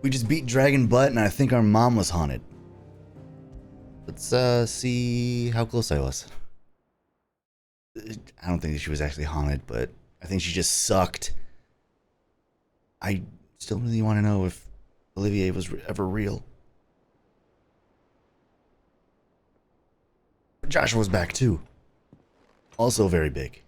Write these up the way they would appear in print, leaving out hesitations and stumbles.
We just beat Dragon Butt, and I think our mom was haunted. Let's see how close I was. I don't think she was actually haunted, but I think she just sucked. I still really want to know if Olivier was ever real. Joshua was back too. Also very big.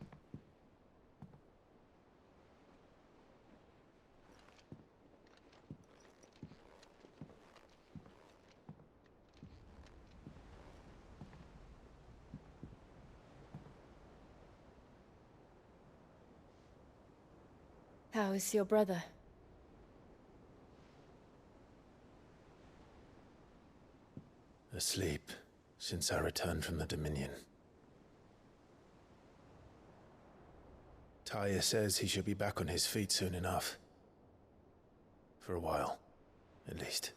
How is your brother? Asleep since I returned from the Dominion. Taya says he should be back on his feet soon enough. For a while, at least.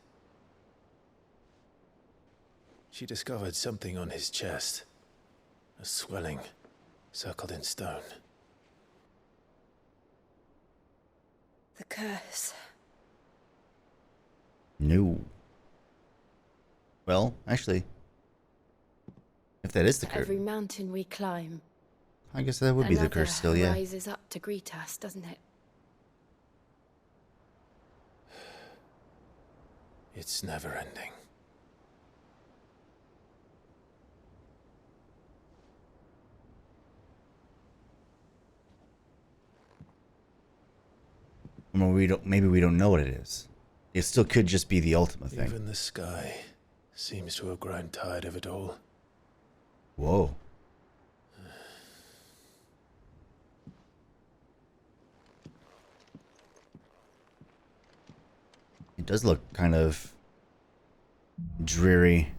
She discovered something on his chest. A swelling, circled in stone. The curse. No. Well, actually, if that is the curse, Every mountain we climb, I guess that would be the curse still, yeah. rises up to greet us, doesn't it? It's never ending. Well, maybe we don't know what it is. It still could just be the ultimate thing. Even the sky seems to have grown tired of it all. Whoa. It does look kind of dreary.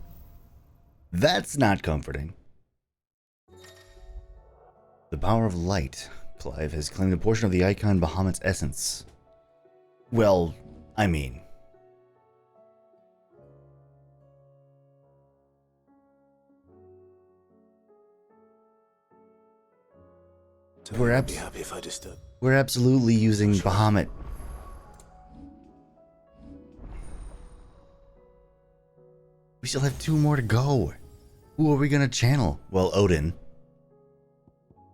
That's not comforting. The power of light. Clive has claimed a portion of the icon Bahamut's essence. Well, I mean... We're be happy if I disturb. We're absolutely using Bahamut. We still have 2 more to go. Who are we gonna channel? Well, Odin.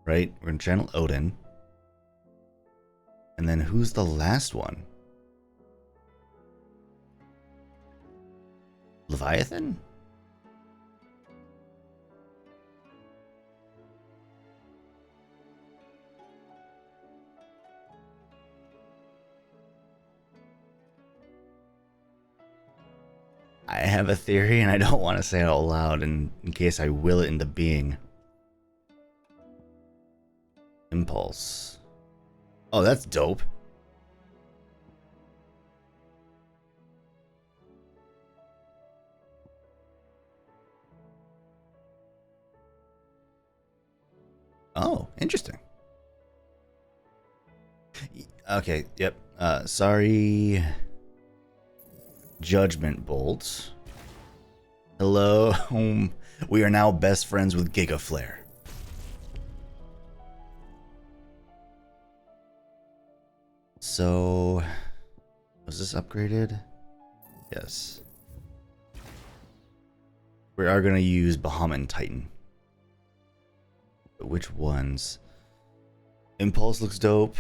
Right? We're gonna channel Odin. And then who's the last one? Leviathan? I have a theory and I don't want to say it out loud in case I will it into being. Impulse. Oh, that's dope. Oh, interesting. Okay, yep. Sorry. Judgment Bolt. Hello. We are now best friends with Giga Flare. So, was this upgraded? Yes. We are going to use Bahamut and Titan. But which ones? Impulse looks dope.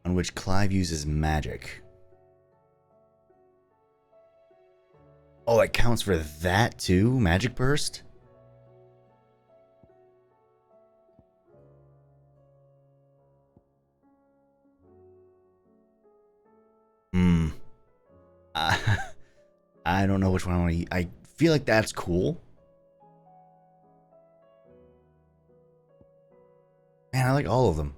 On which Clive uses magic. Oh, it counts for that too? Magic Burst? I don't know which one I want to use. I feel like that's cool. Man, I like all of them.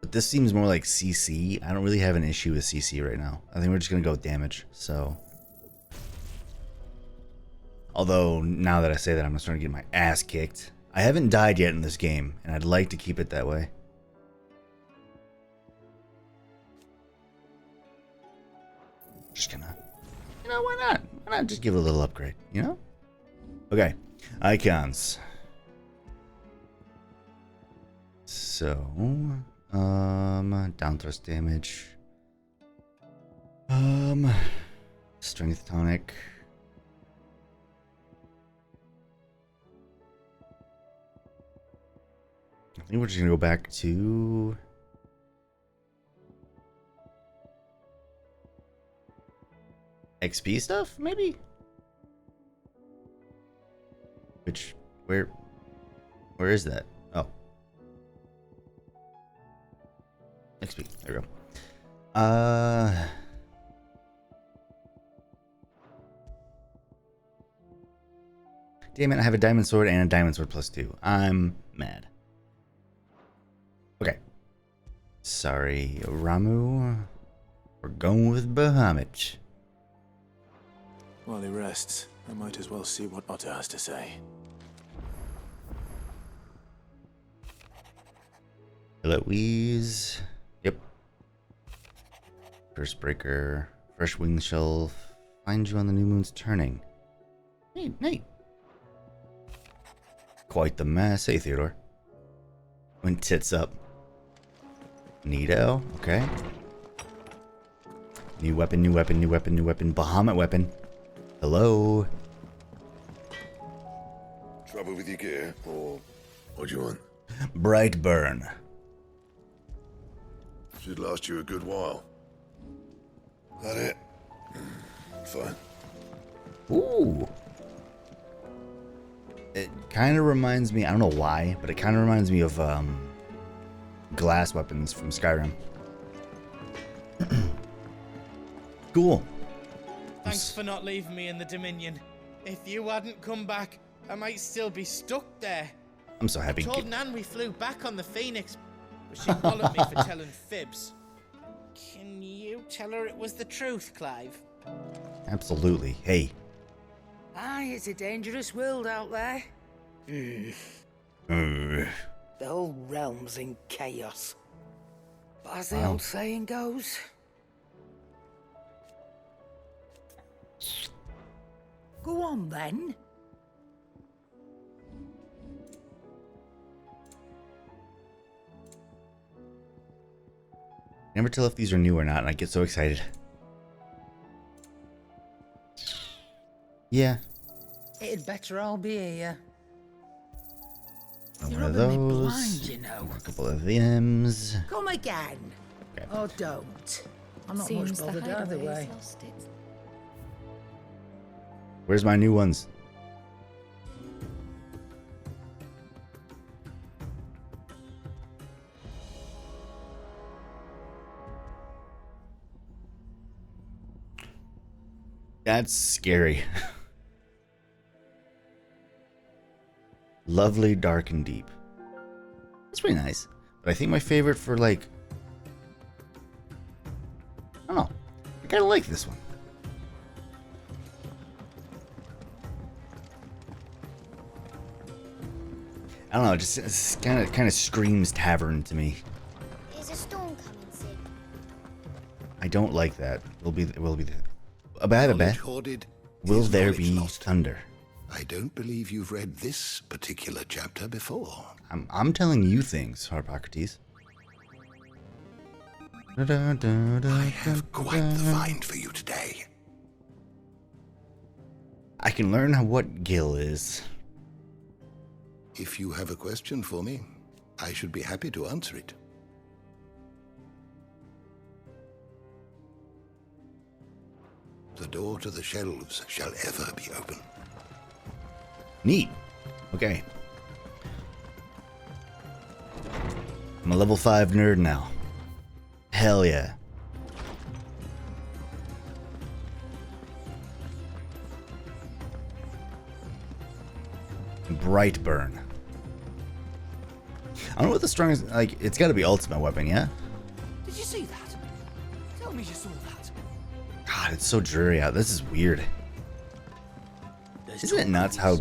But this seems more like CC. I don't really have an issue with CC right now. I think we're just going to go with damage, so. Although, now that I say that, I'm starting to get my ass kicked. I haven't died yet in this game, and I'd like to keep it that way. Just gonna... You know, why not? Why not just give it a little upgrade, you know? Okay, icons. So, down thrust damage. Strength tonic. I think we're just gonna go back to XP stuff, maybe? Where is that? Oh. XP, there we go. Damn it, I have a diamond sword and a diamond sword +2. I'm mad. Okay. Sorry, Ramu. We're going with Bahamut. While he rests, I might as well see what Otter has to say. Eloise. Yep. Curse breaker. Fresh wing shelf. Find you on the new moon's turning. Hey. Quite the mess. Hey, Theodore. When tits up. Neato. Okay. New weapon. Bahamut weapon. Hello. Trouble with your gear, or what do you want? Bright burn. Should last you a good while. That it? Fine. Ooh. It kind of reminds me, I don't know why, but it kind of reminds me of glass weapons from Skyrim. Cool. Thanks for not leaving me in the Dominion. If you hadn't come back, I might still be stuck there. I'm so happy. I told Nan we flew back on the Phoenix, but she bollocking me for telling fibs. Can you tell her it was the truth, Clive? Absolutely. Hey. Aye, it's a dangerous world out there. The whole realm's in chaos. But as the old saying goes... Go on, then. Never tell if these are new or not, and I get so excited. Yeah. It'd better all be here. One You're of rubbing me those. blind, you know. A couple of them's. Come again. Okay. Or don't. I'm not Seems much the bothered either hideaway way. has lost it. Where's my new ones? That's scary. Lovely, dark, and deep. That's pretty nice. But I think my favorite for like... I don't know. I kind of like this one. I don't know. It just kind of screams tavern to me. Is a storm coming, Sid? I don't like that. Will be the... About a bet. Knowledge hoarded Will is there knowledge be lost. thunder? I don't believe you've read this particular chapter before. I'm telling you things, Harpocrates. I have quite the find for you today. I can learn what Gil is. If you have a question for me, I should be happy to answer it. The door to the shelves shall ever be open. Neat. Okay. I'm a level 5 nerd now. Hell yeah. Bright burn. I don't know what the strongest, like, it's gotta be ultimate weapon, yeah? Did you see that? Tell me you saw that. God, it's so dreary out. This is weird. Isn't it nuts how...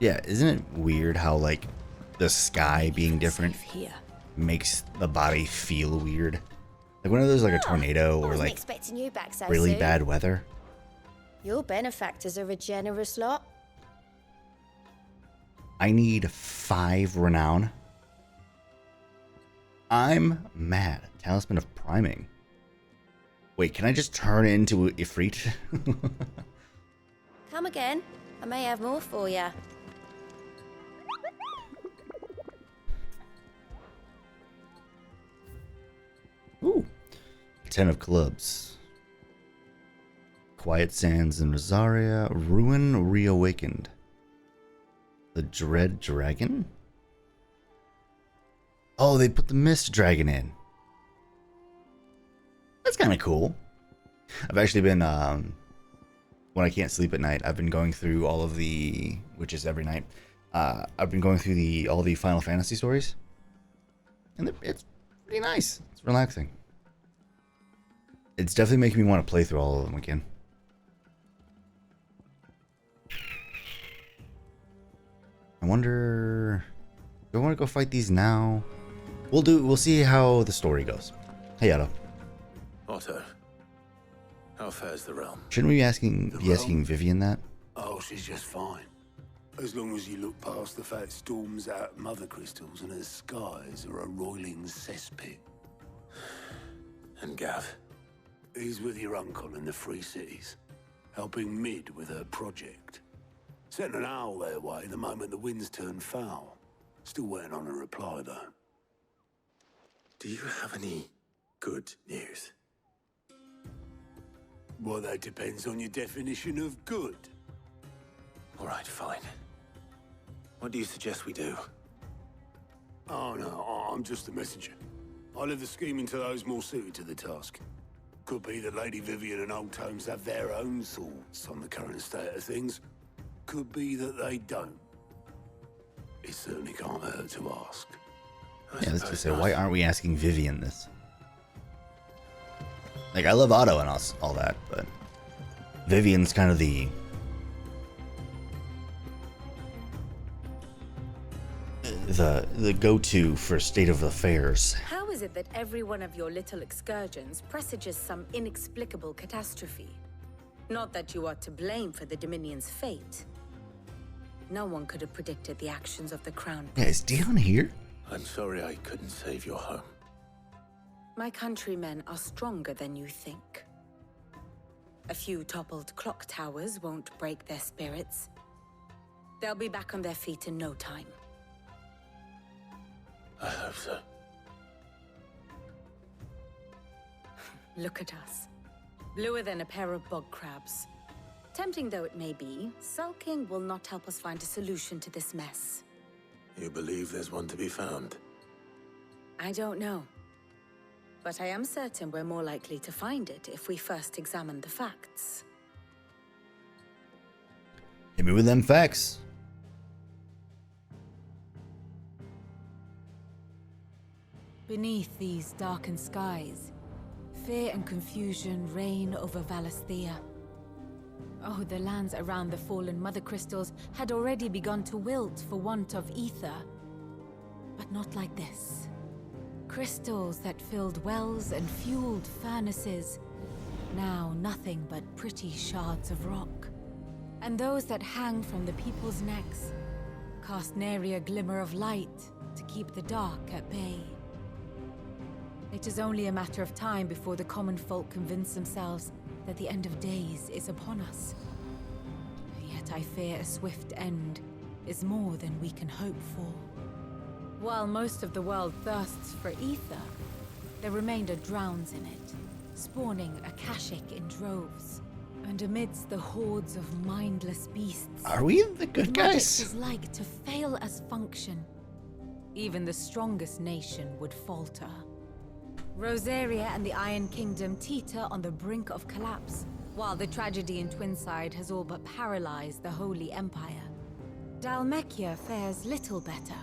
Yeah, isn't it weird how, like, the sky being different Here. makes the body feel weird? Like, when there's, like, a tornado or, Wasn't like, expecting you back so really soon. bad weather. Your benefactors are a generous lot. I need 5 renown. I'm mad. Talisman of Priming. Wait, can I just turn into Ifrit? Come again. I may have more for ya. Ooh. 10 of Clubs. Quiet Sands in Rosaria. Ruin Reawakened. The Dread Dragon? Oh, they put the Mist Dragon in. That's kind of cool. I've actually been, when I can't sleep at night, I've been going through all of the, which is every night, I've been going through all the Final Fantasy stories. And it's pretty nice. It's relaxing. It's definitely making me want to play through all of them again. I wonder, do I want to go fight these now? We'll see how the story goes. Hey, Otto. Otto, how fares the realm? Shouldn't we be asking Vivian that? Oh, she's just fine. As long as you look past the fat storms out mother crystals and her skies are a roiling cesspit. And Gav? He's with your uncle in the Free Cities, helping Mid with her project. Sent an owl their way the moment the winds turned foul. Still waiting on a reply, though. Do you have any good news? Well, that depends on your definition of good. All right, fine. What do you suggest we do? Oh, no, I'm just a messenger. I leave the scheming to those more suited to the task. Could be that Lady Vivian and Old Tomes have their own thoughts on the current state of things. Could be that they don't. It certainly can't hurt to ask. Yeah, let's just say, why aren't we asking Vivian this? Like, I love Otto and all that, but Vivian's kind of the go-to for state of affairs. How is it that every one of your little excursions presages some inexplicable catastrophe? Not that you are to blame for the Dominion's fate. No one could have predicted the actions of the Crown. Yeah, is Dion here? I'm sorry I couldn't save your home. My countrymen are stronger than you think. A few toppled clock towers won't break their spirits. They'll be back on their feet in no time. I hope so. Look at us. Bluer than a pair of bog crabs. Tempting though it may be, sulking will not help us find a solution to this mess. You believe there's one to be found? I don't know. But I am certain we're more likely to find it if we first examine the facts. Hit me with them facts. Beneath these darkened skies, fear and confusion reign over Valisthea. Oh, the lands around the fallen mother crystals had already begun to wilt for want of ether. But not like this. Crystals that filled wells and fueled furnaces. Now nothing but pretty shards of rock. And those that hang from the people's necks cast nary a glimmer of light to keep the dark at bay. It is only a matter of time before the common folk convince themselves that the end of days is upon us. Yet I fear a swift end is more than we can hope for. While most of the world thirsts for ether, the remainder drowns in it, spawning Akashic in droves. And amidst the hordes of mindless beasts, are we the good guys? Magic is like to fail as function. Even the strongest nation would falter. Rosaria and the Iron Kingdom teeter on the brink of collapse, while the tragedy in Twinside has all but paralyzed the Holy Empire. Dalmekia fares little better.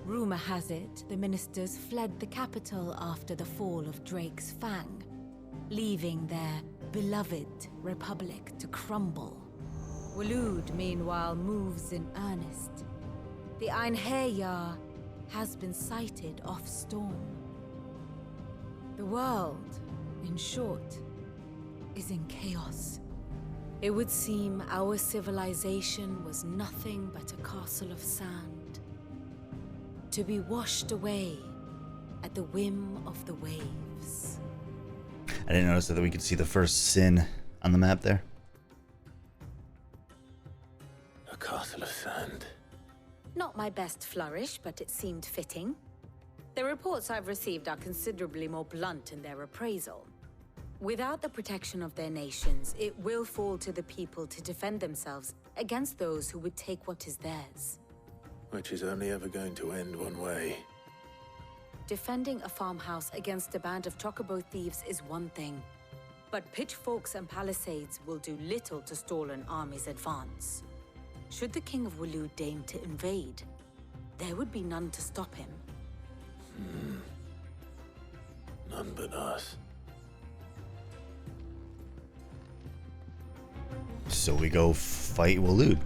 Rumor has it the ministers fled the capital after the fall of Drake's Fang, leaving their beloved republic to crumble. Waloed, meanwhile, moves in earnest. The Einherjar has been sighted off Storm. The world, in short, is in chaos. It would seem our civilization was nothing but a castle of sand, to be washed away at the whim of the waves. I didn't notice that we could see the first sin on the map there. A castle of sand. Not my best flourish, but it seemed fitting. The reports I've received are considerably more blunt in their appraisal. Without the protection of their nations, it will fall to the people to defend themselves against those who would take what is theirs. Which is only ever going to end one way. Defending a farmhouse against a band of chocobo thieves is one thing, but pitchforks and palisades will do little to stall an army's advance. Should the King of Waloed deign to invade, there would be none to stop him. None but us. So we go fight Waloed.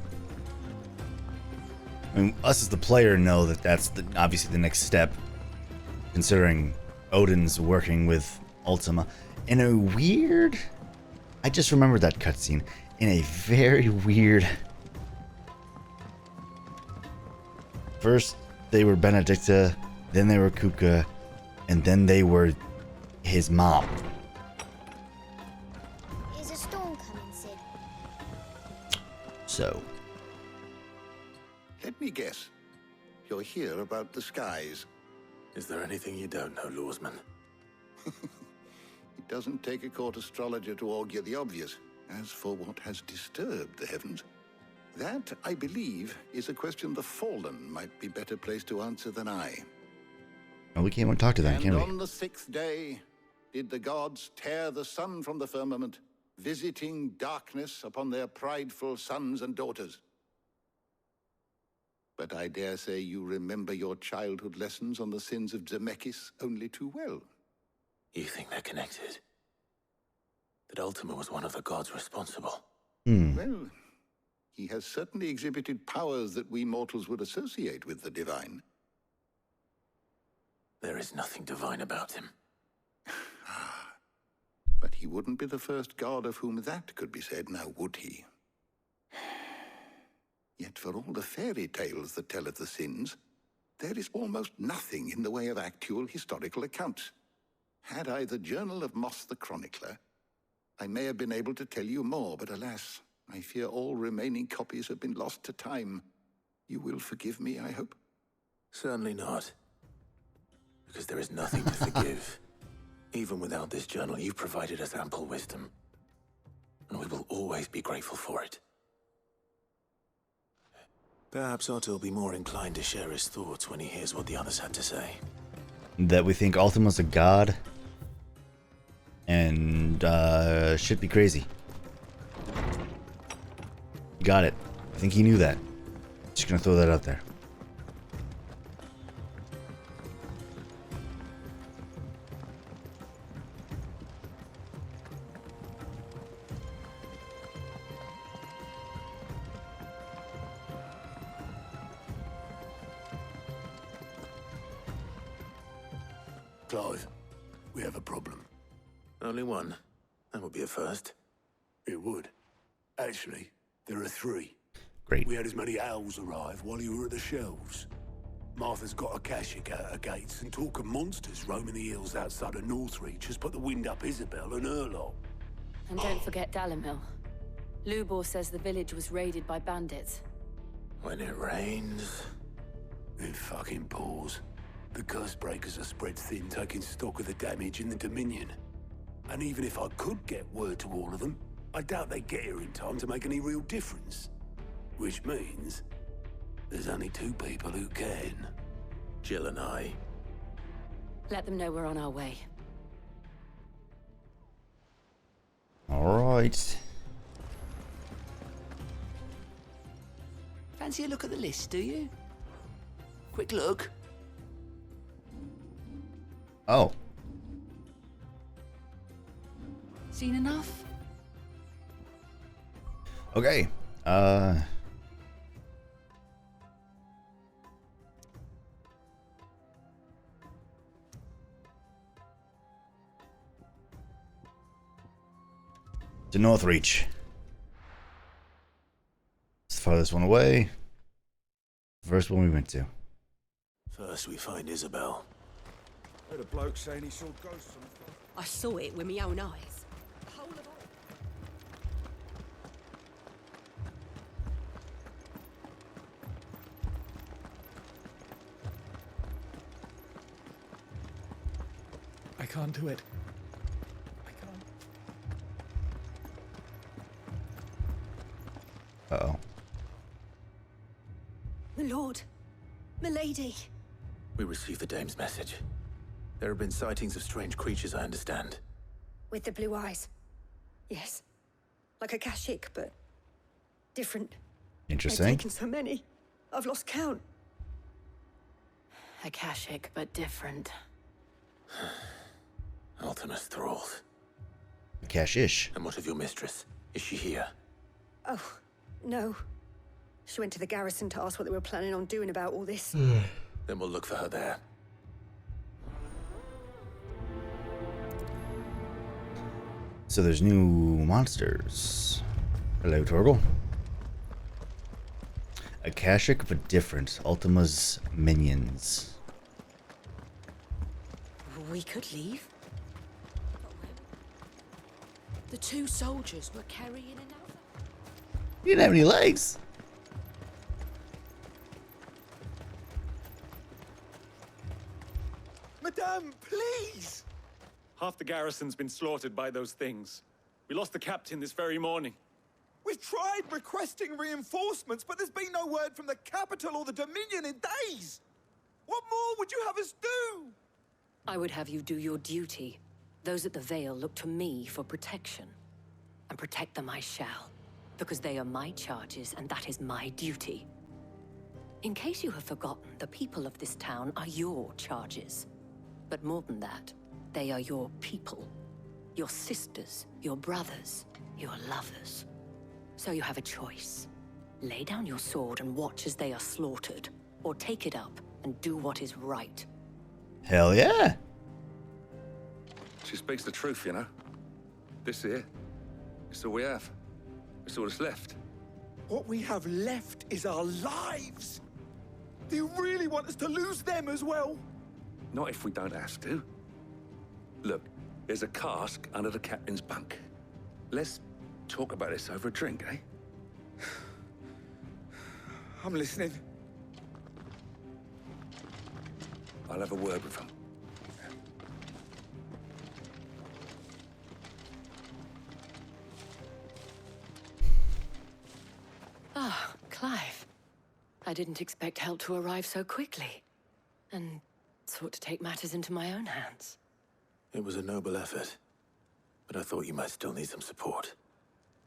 I mean, us as the player know that that's obviously the next step, considering Odin's working with Ultima. In a weird... I just remembered that cutscene. In a very weird... First, they were Benedicta, then they were Kupka, and then they were his mom. Is a storm coming, Sid? So... Let me guess. You're here about the skies. Is there anything you don't know, Lawsman? It doesn't take a court astrologer to augur the obvious. As for what has disturbed the heavens, that, I believe, is a question the Fallen might be better placed to answer than I. Well, we can't talk to them, And can we? on the 6th day did the gods tear the sun from the firmament, visiting darkness upon their prideful sons and daughters. But I dare say you remember your childhood lessons on the sins of Zemeckis only too well. You think they're connected? That Ultima was one of the gods responsible? Well, he has certainly exhibited powers that we mortals would associate with the divine. There is nothing divine about him. But he wouldn't be the first god of whom that could be said, now would he? Yet for all the fairy tales that tell of the sins, there is almost nothing in the way of actual historical accounts. Had I the Journal of Moss the Chronicler, I may have been able to tell you more, but alas, I fear all remaining copies have been lost to time. You will forgive me, I hope? Certainly not. Because there is nothing to forgive. Even without this journal, you've provided us ample wisdom. And we will always be grateful for it. Perhaps Otto will be more inclined to share his thoughts when he hears what the others had to say. That we think Ultima's a god. And, should be crazy. Got it. I think he knew that. Just gonna throw that out there. Clive, we have a problem. Only one. That would be a first. It would. Actually, there are 3. Great. We had as many owls arrive while you were at the shelves. Martha's got a Kashik at her gates, and talk of monsters roaming the hills outside of Northreach has put the wind up Isabel and her lot. And don't forget Dalimil. Lubor says the village was raided by bandits. When it rains... It fucking pours. The curse breakers are spread thin, taking stock of the damage in the Dominion. And even if I could get word to all of them, I doubt they'd get here in time to make any real difference. Which means there's only 2 people who can. Jill and I. Let them know we're on our way. Alright. Fancy a look at the list, do you? Quick look. Oh. Seen enough? Okay. To Northreach. farthest one away. First one we went to. First we find Isabel. Heard a bloke saying he saw ghosts on the floor. I saw it with my own eyes. The whole of I can't do it. I can't. Uh-oh. My lord, milady. We received the dame's message. There have been sightings of strange creatures, I understand. With the blue eyes. Yes. Like a Kashik, but different. Interesting. I've taken so many. I've lost count. Akashic, but different. Ultimus thralls. Cash-ish. And what of your mistress? Is she here? Oh, no. She went to the garrison to ask what they were planning on doing about all this. Then we'll look for her there. So there's new monsters. Hello, Torgal. Akashic, but different. Ultima's minions. We could leave. The two soldiers were carrying another. You didn't have any legs. Madame, please! Half the garrison's been slaughtered by those things. We lost the captain this very morning. We've tried requesting reinforcements, but there's been no word from the capital or the Dominion in days. What more would you have us do? I would have you do your duty. Those at the Vale look to me for protection. And protect them I shall. Because they are my charges, and that is my duty. In case you have forgotten, the people of this town are your charges. But more than that, they are your people. Your sisters, your brothers, your lovers. So you have a choice. Lay down your sword and watch as they are slaughtered, or take it up and do what is right. Hell yeah. She speaks the truth, you know. This here, it's all we have. It's all that's left. What we have left is our lives. Do you really want us to lose them as well? Not if we don't have to. Look, there's a cask under the captain's bunk. Let's talk about this over a drink, eh? I'm listening. I'll have a word with him. Ah, Clive. I didn't expect help to arrive so quickly. And sought to take matters into my own hands. It was a noble effort. But I thought you might still need some support.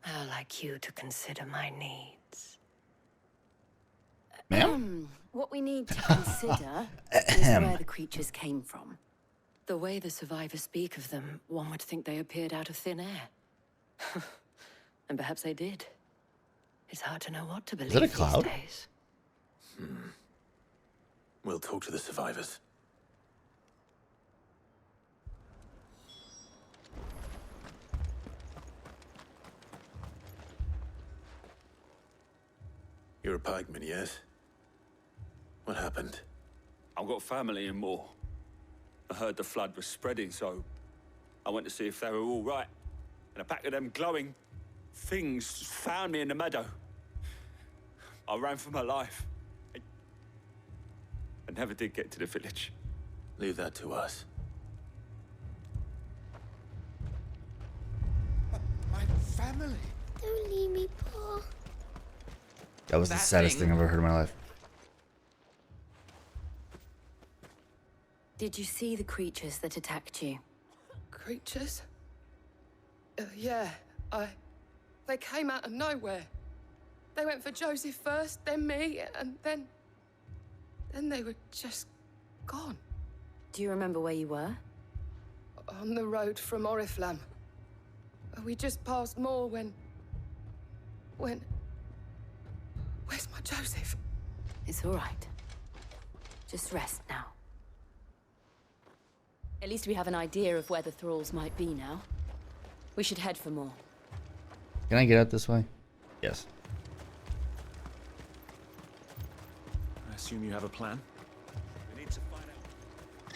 I'd like you to consider my needs. What we need to consider is where the creatures came from. The way the survivors speak of them, one would think they appeared out of thin air. And perhaps they did. It's hard to know what to believe Is that a cloud? these days. We'll talk to the survivors. You're a pikeman, yes? What happened? I've got family in Moor. I heard the flood was spreading, so I went to see if they were all right. And a pack of them glowing things found me in the meadow. I ran for my life. I never did get to the village. Leave that to us. My family. Don't leave me, Paul. That was the saddest thing I've ever heard in my life. Did you see the creatures that attacked you? Creatures? Yeah, they came out of nowhere. They went for Joseph first, then me, and then they were just gone. Do you remember where you were? On the road from Oriflamme. We just passed Moor when... Where's my Joseph? It's all right. Just rest now. At least we have an idea of where the thralls might be now. We should head for more. Can I get out this way? Yes. Assume you have a plan? We need to find out.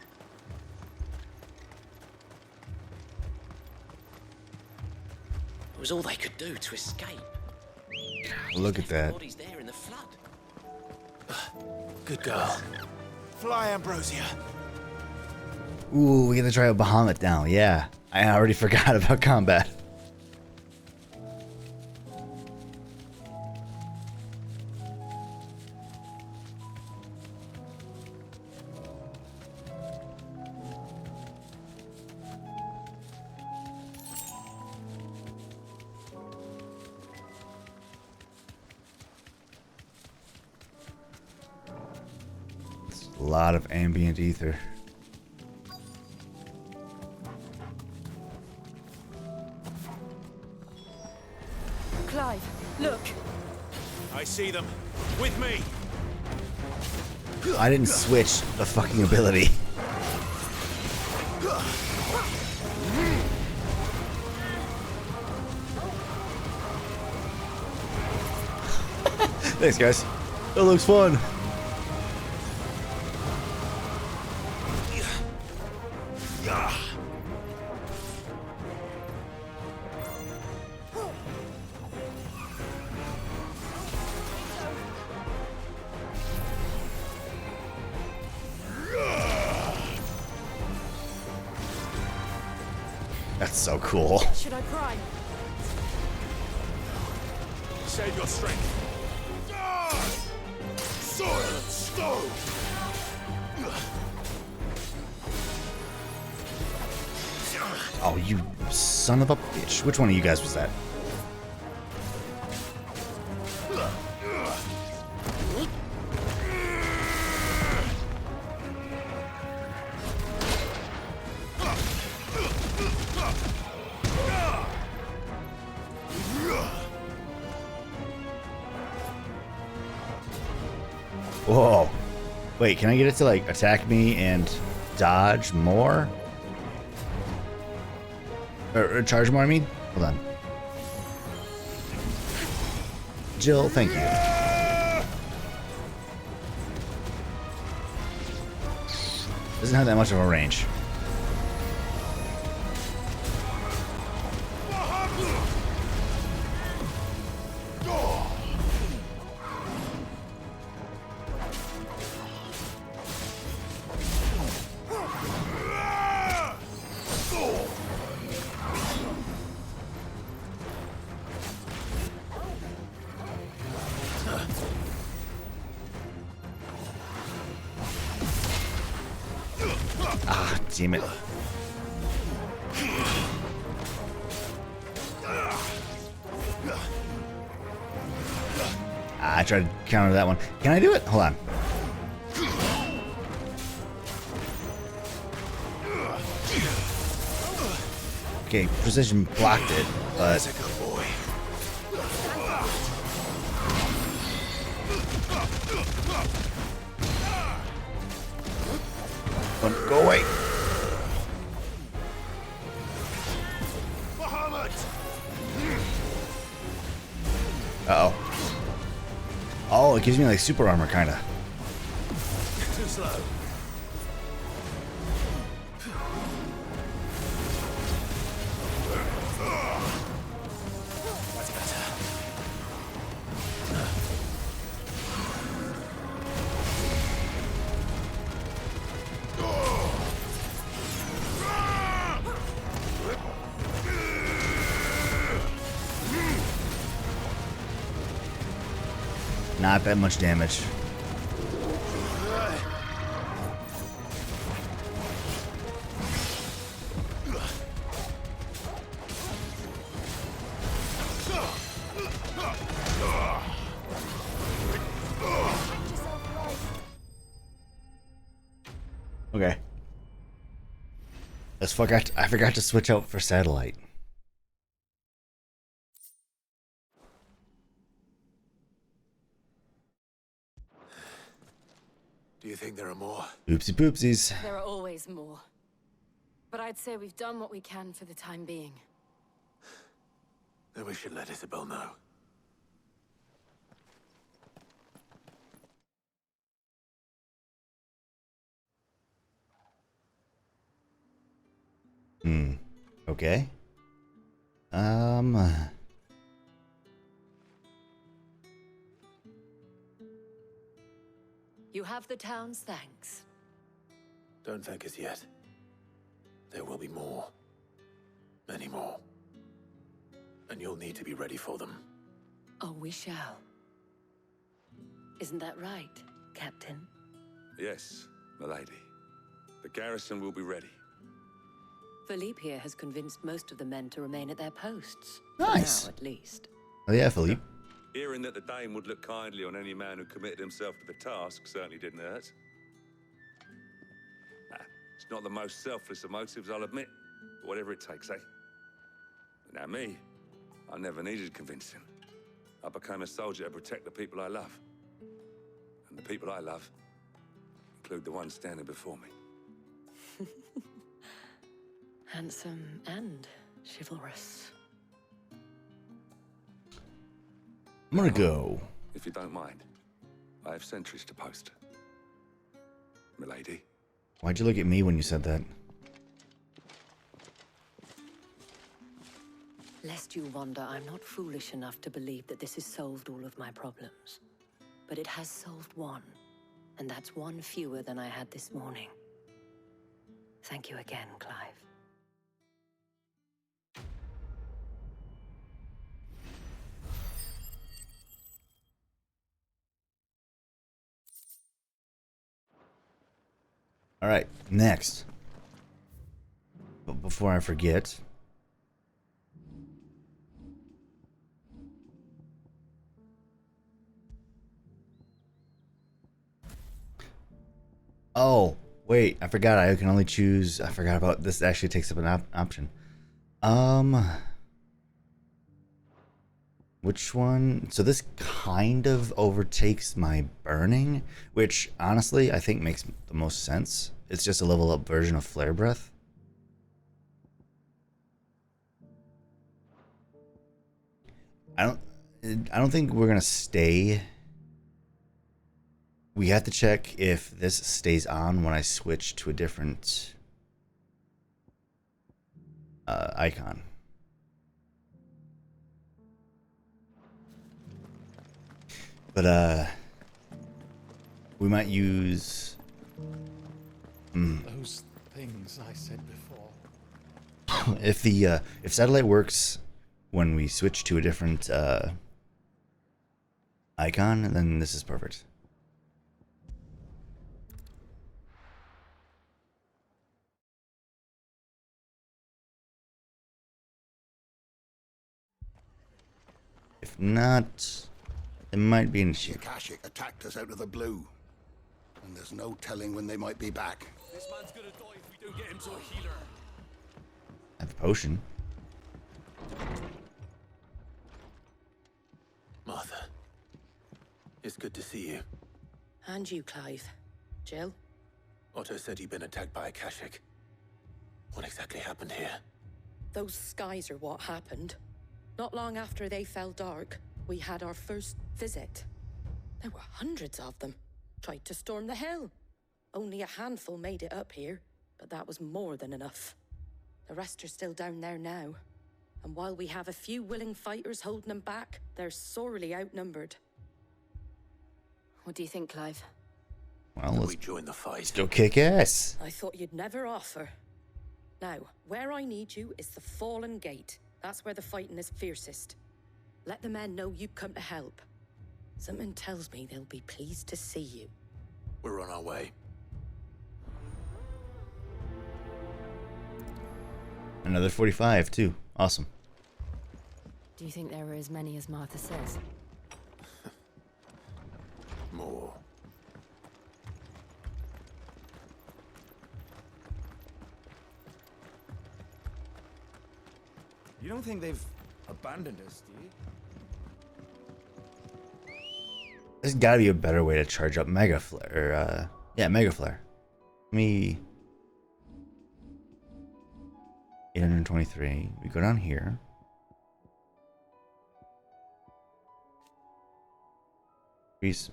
It was all they could do to escape. Look at that. Bodies there in the flood. Good girl. Fly, Ambrosia. Ooh, we get to try a Bahamut now. Yeah, I already forgot about combat. A lot of ambient ether. Clive, look. I see them. With me. I didn't switch the fucking ability. Thanks, guys. That looks fun. That's so cool. Should I prime? Save your strength. Silent stone. Oh, you son of a bitch. Which one of you guys was that? Whoa. Wait, can I get it to, like, attack me and dodge more? Or charge more, I mean? Hold on. Jill, thank you. Doesn't have that much of a range. Ah, damn it. I tried to counter that one. Can I do it? Hold on. Okay, precision blocked it, but go away. Uh-oh. Oh, it gives me like super armor, kind of. Too slow. That's better. Not that much damage. Okay. I forgot to switch out for satellite. Do you think there are more? Oopsie poopsies. There are always more. But I'd say we've done what we can for the time being. Then we should let Isabel know. Okay. You have the town's thanks. Don't thank us yet. There will be more. Many more. And you'll need to be ready for them. Oh, we shall. Isn't that right, Captain? Yes, milady. The garrison will be ready. Philippe here has convinced most of the men to remain at their posts. Nice. For now, at least. Oh yeah, Philippe. Hearing that the Dane would look kindly on any man who committed himself to the task certainly didn't hurt. It's not the most selfless of motives, I'll admit. But whatever it takes, eh? Now me, I never needed convincing. I became a soldier to protect the people I love. And the people I love include the ones standing before me. Handsome and chivalrous. I'm gonna go. If you don't mind, I have sentries to post. Milady. Why'd you look at me when you said that? Lest you wonder, I'm not foolish enough to believe that this has solved all of my problems. But it has solved one, and that's one fewer than I had this morning. Thank you again, Clive. All right, next. But before I forget, oh wait, I forgot. I can only choose. I forgot about this. Actually, takes up an option. Which one? So this kind of overtakes my burning, which honestly I think makes the most sense. It's just a level up version of Flare Breath. I don't think we're gonna stay. We have to check if this stays on when I switch to a different icon. But we might use Those things I said before. if satellite works when we switch to a different icon, then this is perfect. If not, it might be an issue. The Akashic attacked us out of the blue, and there's no telling when they might be back. This man's gonna die if we don't get him to a healer. I have a potion. Martha, it's good to see you. And you, Clive. Jill? Otto said you'd been attacked by Akashic. What exactly happened here? Those skies are what happened. Not long after they fell dark, we had our first visit. There were hundreds of them. Tried to storm the hill. Only a handful made it up here, but that was more than enough. The rest are still down there now. And while we have a few willing fighters holding them back, they're sorely outnumbered. What do you think, Clive? Well, let's we join the fight. Still kick ass. I thought you'd never offer. Now, where I need you is the Fallen Gate. That's where the fighting is fiercest. Let the men know you've come to help. Something tells me they'll be pleased to see you. We're on our way. Another 45 too. Awesome. Do you think there are as many as Martha says? More. You don't think they've abandoned us, do you? There's gotta be a better way to charge up Mega Flare. Yeah, Mega Flare. Me. 823. We go down here. Increase.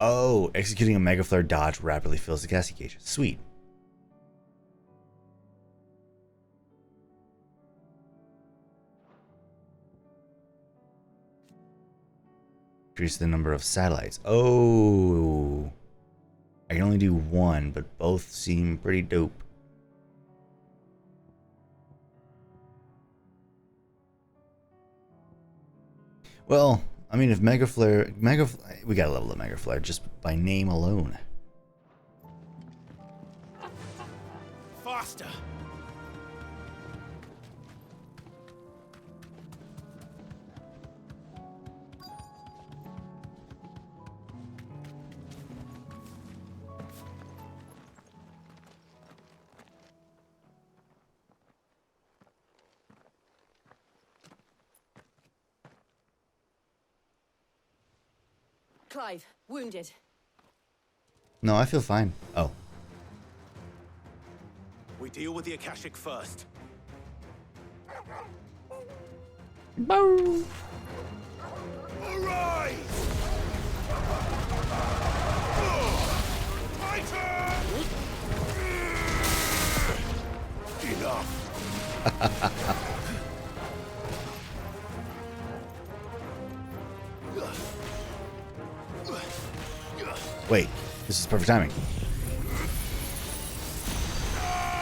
Oh, executing a Mega Flare dodge rapidly fills the casting gauge. Sweet. Increase the number of satellites. Oh. I can only do one, but both seem pretty dope. Well, I mean, if we gotta level up Mega Flare just by name alone. Faster! Clive, wounded. No, I feel fine. Oh. We deal with the Akashic first. Boo! Arise! Enough. Wait, this is perfect timing.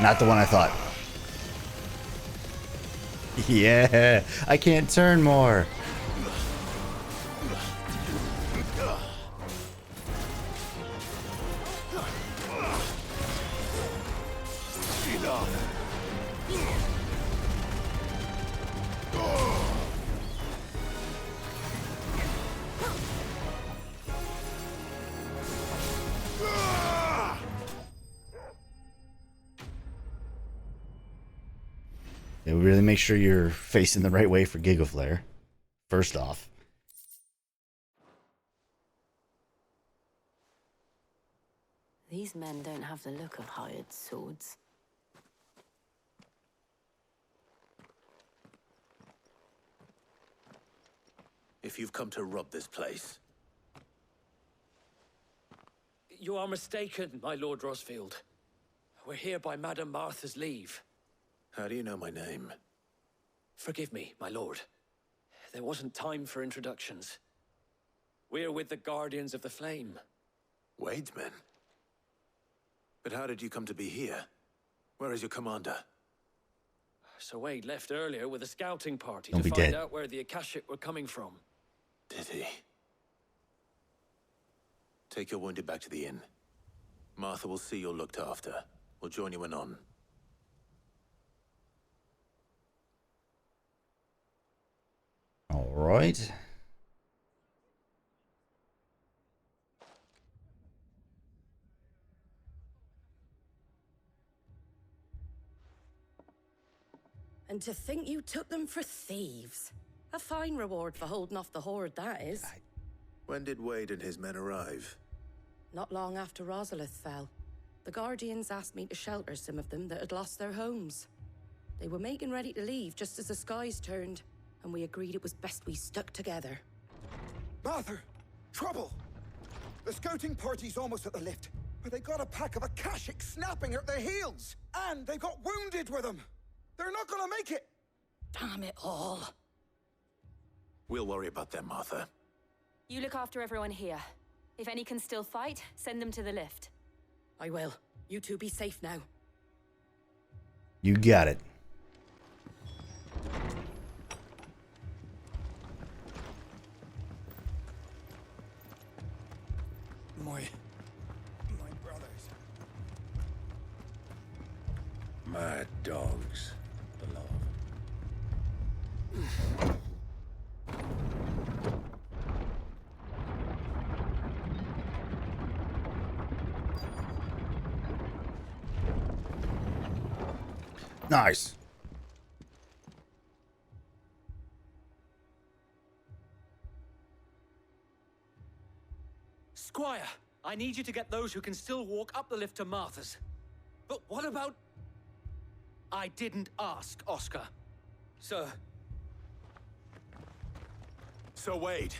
Not the one I thought. Yeah, I can't turn more. Yeah, really make sure you're facing the right way for Giga Flare. First off. These men don't have the look of hired swords. If you've come to rob this place, You are mistaken, my Lord Rosfield. We're here by Madame Martha's leave. how do you know my name? Forgive me, my lord. There wasn't time for introductions. We're with the Guardians of the Flame. Wade's men? But how did you come to be here? Where is your commander? Sir Wade left earlier with a scouting party Don't to be find dead. out where the Akashic were coming from. Did he? Take your wounded back to the inn. Martha will see you're looked after. We'll join you anon. All right. And to think you took them for thieves. A fine reward for holding off the horde, that is. When did Wade and his men arrive? Not long after Rosalith fell, the Guardians asked me to shelter some of them that had lost their homes. They were making ready to leave just as the skies turned, and we agreed it was best we stuck together. Martha! Trouble! The scouting party's almost at the lift, but they got a pack of Akashic snapping at their heels! And they got wounded with them! They're not gonna make it! Damn it all. We'll worry about them, Martha. You look after everyone here. If any can still fight, send them to the lift. I will. You two be safe now. You got it. My brothers. Mad dogs, beloved. Nice. Squire, I need you to get those who can still walk up the lift to Martha's. But what about... I didn't ask, Oscar. Sir. Sir Wade.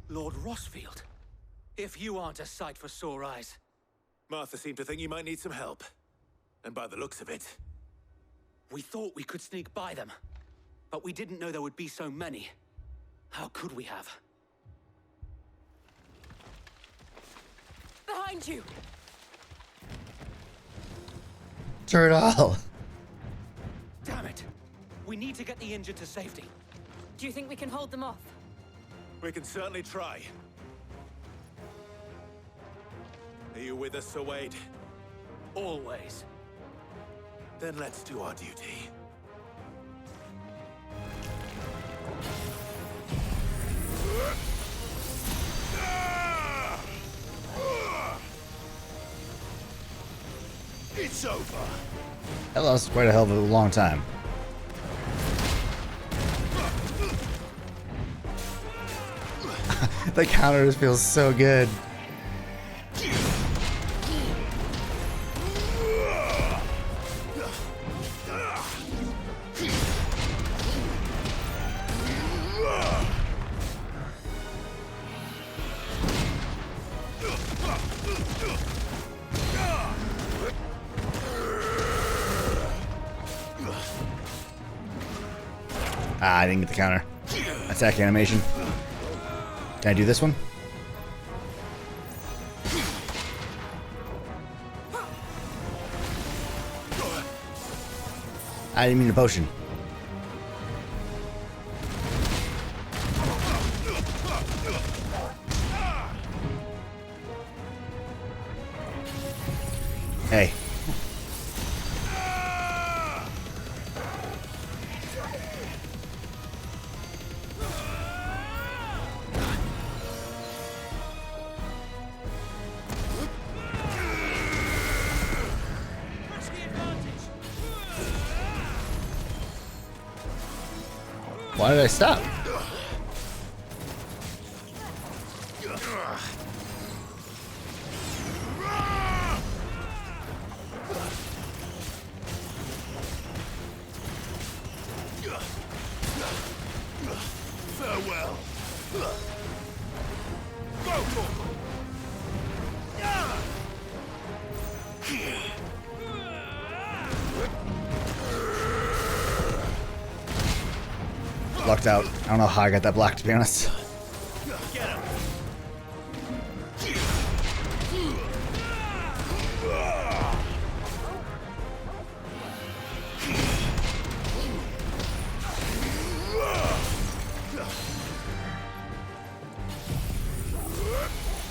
Lord Rosfield. If you aren't a sight for sore eyes. Martha seemed to think you might need some help. And by the looks of it... We thought we could sneak by them. But we didn't know there would be so many. How could we have? Behind you! Turtle! Damn it! We need to get the injured to safety. Do you think we can hold them off? We can certainly try. Are you with us, Sir Wade? Always. Then let's do our duty. It's over. That lost quite a hell of a long time. The counter feels so good. Ah, I didn't get the counter. Attack animation. Can I do this one? I didn't mean a potion. Hey. Why did I stop? Farewell. Lucked out. I don't know how I got that block, to be honest.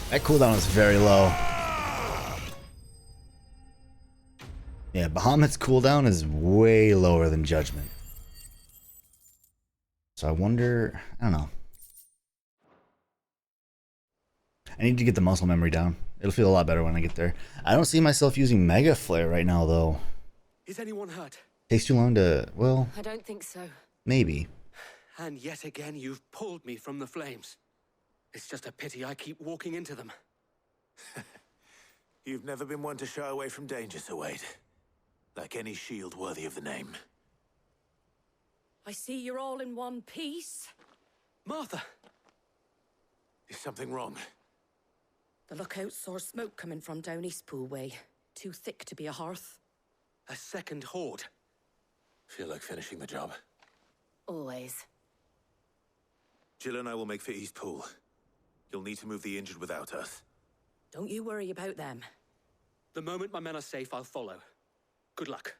That cooldown is very low. Yeah, Bahamut's cooldown is way lower than Judgment. So I wonder, I don't know. I need to get the muscle memory down. It'll feel a lot better when I get there. I don't see myself using Mega Flare right now, though. Is anyone hurt? Takes too long to, well, I don't think so. maybe. And yet again, you've pulled me from the flames. It's just a pity I keep walking into them. You've never been one to shy away from danger, Sir Wade. Like any shield worthy of the name. I see you're all in one piece. Martha! Is something wrong? The lookout saw smoke coming from down Eastpool way. Too thick to be a hearth. A second horde. Feel like finishing the job. Always. Jill and I will make for Eastpool. You'll need to move the injured without us. Don't you worry about them. The moment my men are safe, I'll follow. Good luck.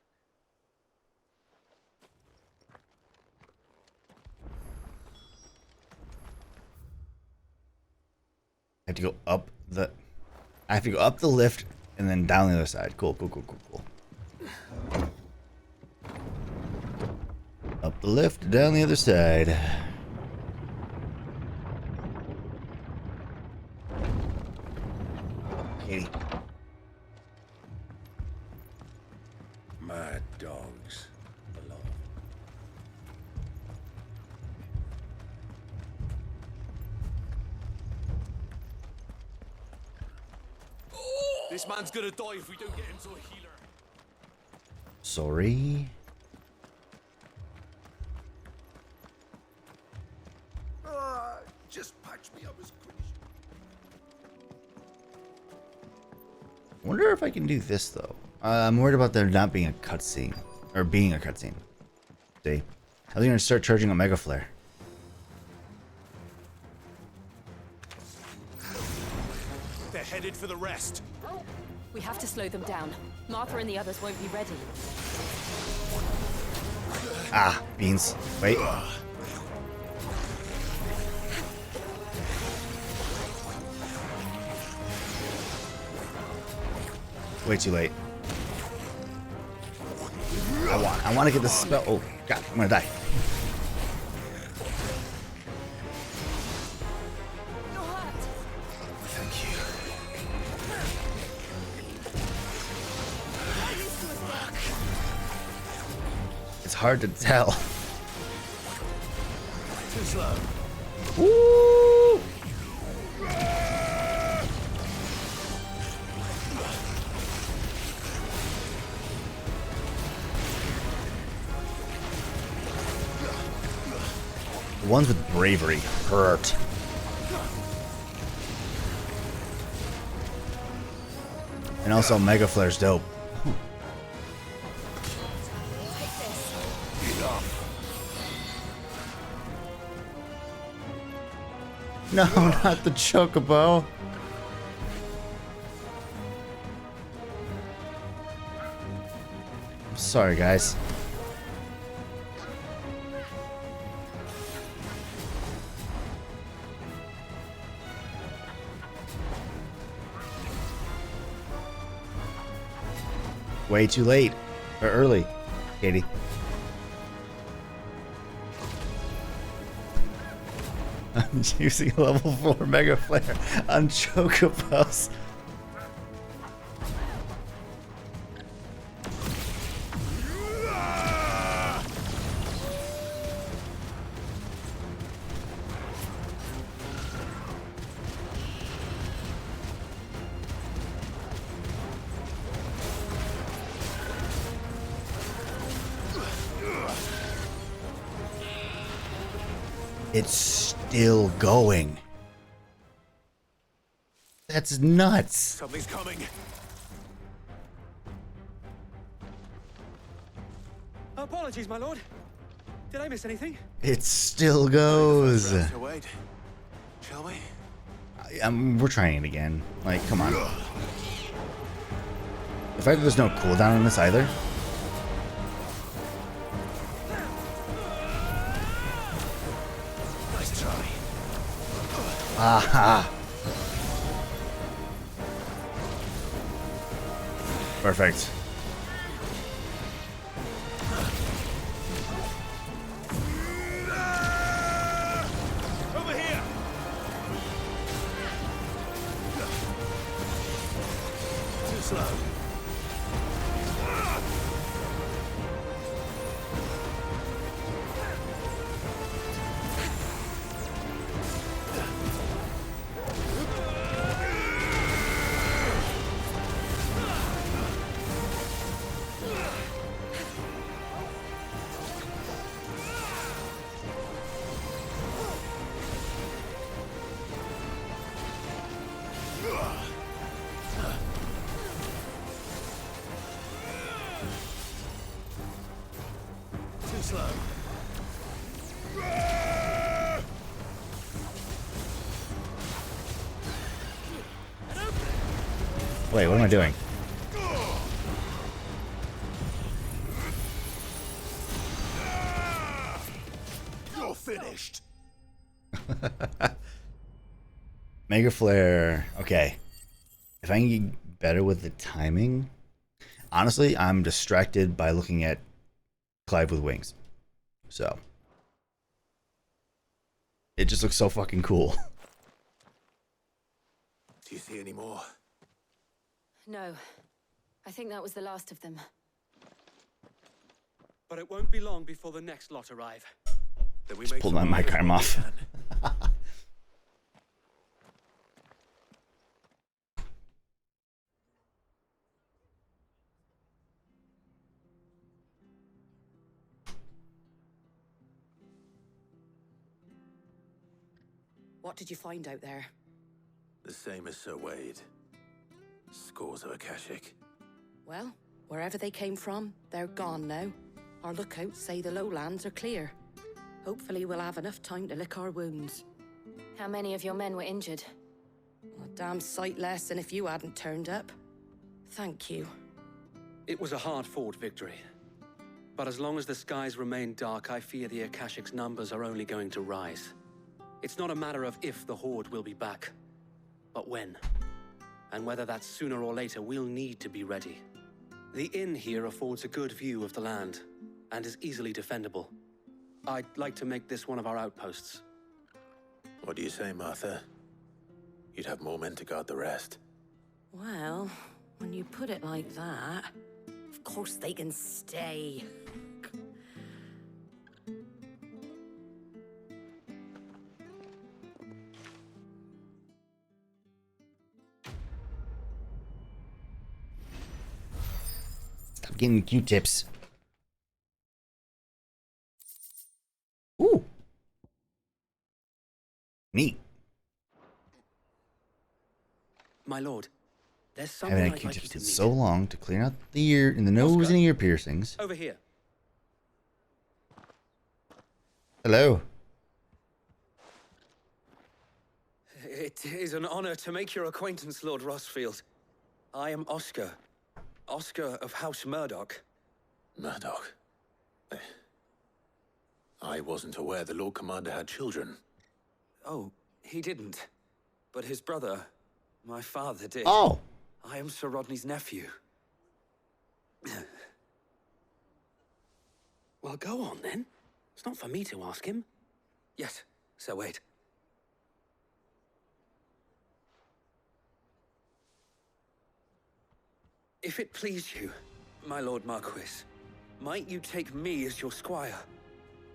I have to go up the... I have to go up the lift and then down the other side. Cool, cool, cool, cool, cool. Up the lift, down the other side. Katie. Mad dogs below. This man's gonna die if we don't get him to a healer. Sorry. Just patch me up as quick as Wonder if I can do this though. I'm worried about there not being a cutscene, or being a cutscene. See, how are they gonna start charging a Mega Flare? for the rest. We have to slow them down. Martha and the others won't be ready. Ah, beans. Wait. Way too late. I want to get this spell. Oh god, I'm gonna die. Thank you. It's hard to tell. Too slow. Woo! The ones with bravery hurt. And also Mega Flare's dope. No, not the chocobo. I'm sorry, guys. Way too late. Or early, Katie. I'm using level 4 Mega Flare on Chocobos. It's still going. That's nuts. Something's coming. Apologies, my lord. Did I miss anything? It still goes. So wait. Shall we? We're trying it again. Like, come on. The fact that there's no cooldown on this either. Nice try. Aha. Perfect. Over here. Too slow. Too slow. Wait, what am I doing? You're finished. Mega Flare. Okay. If I can get better with the timing. Honestly, I'm distracted by looking at Clive with wings. So. It just looks so fucking cool. Do you see any more? No. I think that was the last of them. But it won't be long before the next lot arrive. Then we Just make pulled my some mic noise arm while we off. can. What did you find out there? The same as Sir Wade. Scores of Akashic. Well, wherever they came from, they're gone now. Our lookouts say the lowlands are clear. Hopefully we'll have enough time to lick our wounds. How many of your men were injured? damn sight less than if you hadn't turned up. Thank you. It was a hard-fought victory. But as long as the skies remain dark, I fear the Akashic's numbers are only going to rise. It's not a matter of if the Horde will be back, but when. And whether that's sooner or later, we'll need to be ready. The inn here affords a good view of the land, and is easily defendable. I'd like to make this one of our outposts. What do you say, Martha? You'd have more men to guard the rest. Well, when you put it like that, of course they can stay. Stop getting Q-tips. Ooh. Neat. My lord, there's I something haven't I'd had like you Q-tips to in meet. so long to clear out the ear and the nose Oscar, and ear piercings. Over here. Hello. It is an honor to make your acquaintance, Lord Rossfield. I am Oscar. Oscar of House Murdoch. Murdoch? I wasn't aware the Lord Commander had children. Oh, he didn't. But his brother, my father, did. Oh. I am Sir Rodney's nephew. Well, go on then. It's not for me to ask him. Yes, so wait. If it please you, my Lord Marquis, might you take me as your squire?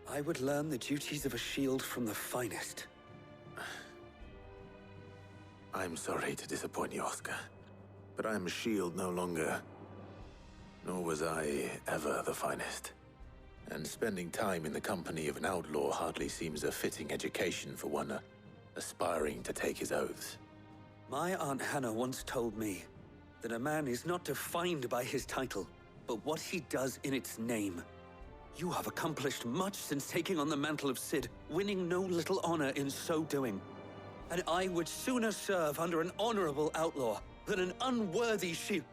I would learn the duties of a shield from the finest. I'm sorry to disappoint you, Oscar, but I am a shield no longer. Nor was I ever the finest. And spending time in the company of an outlaw hardly seems a fitting education for one aspiring to take his oaths. My Aunt Hannah once told me that a man is not defined by his title, but what he does in its name. You have accomplished much since taking on the mantle of Cid, winning no little honor in so doing. And I would sooner serve under an honorable outlaw than an unworthy shield.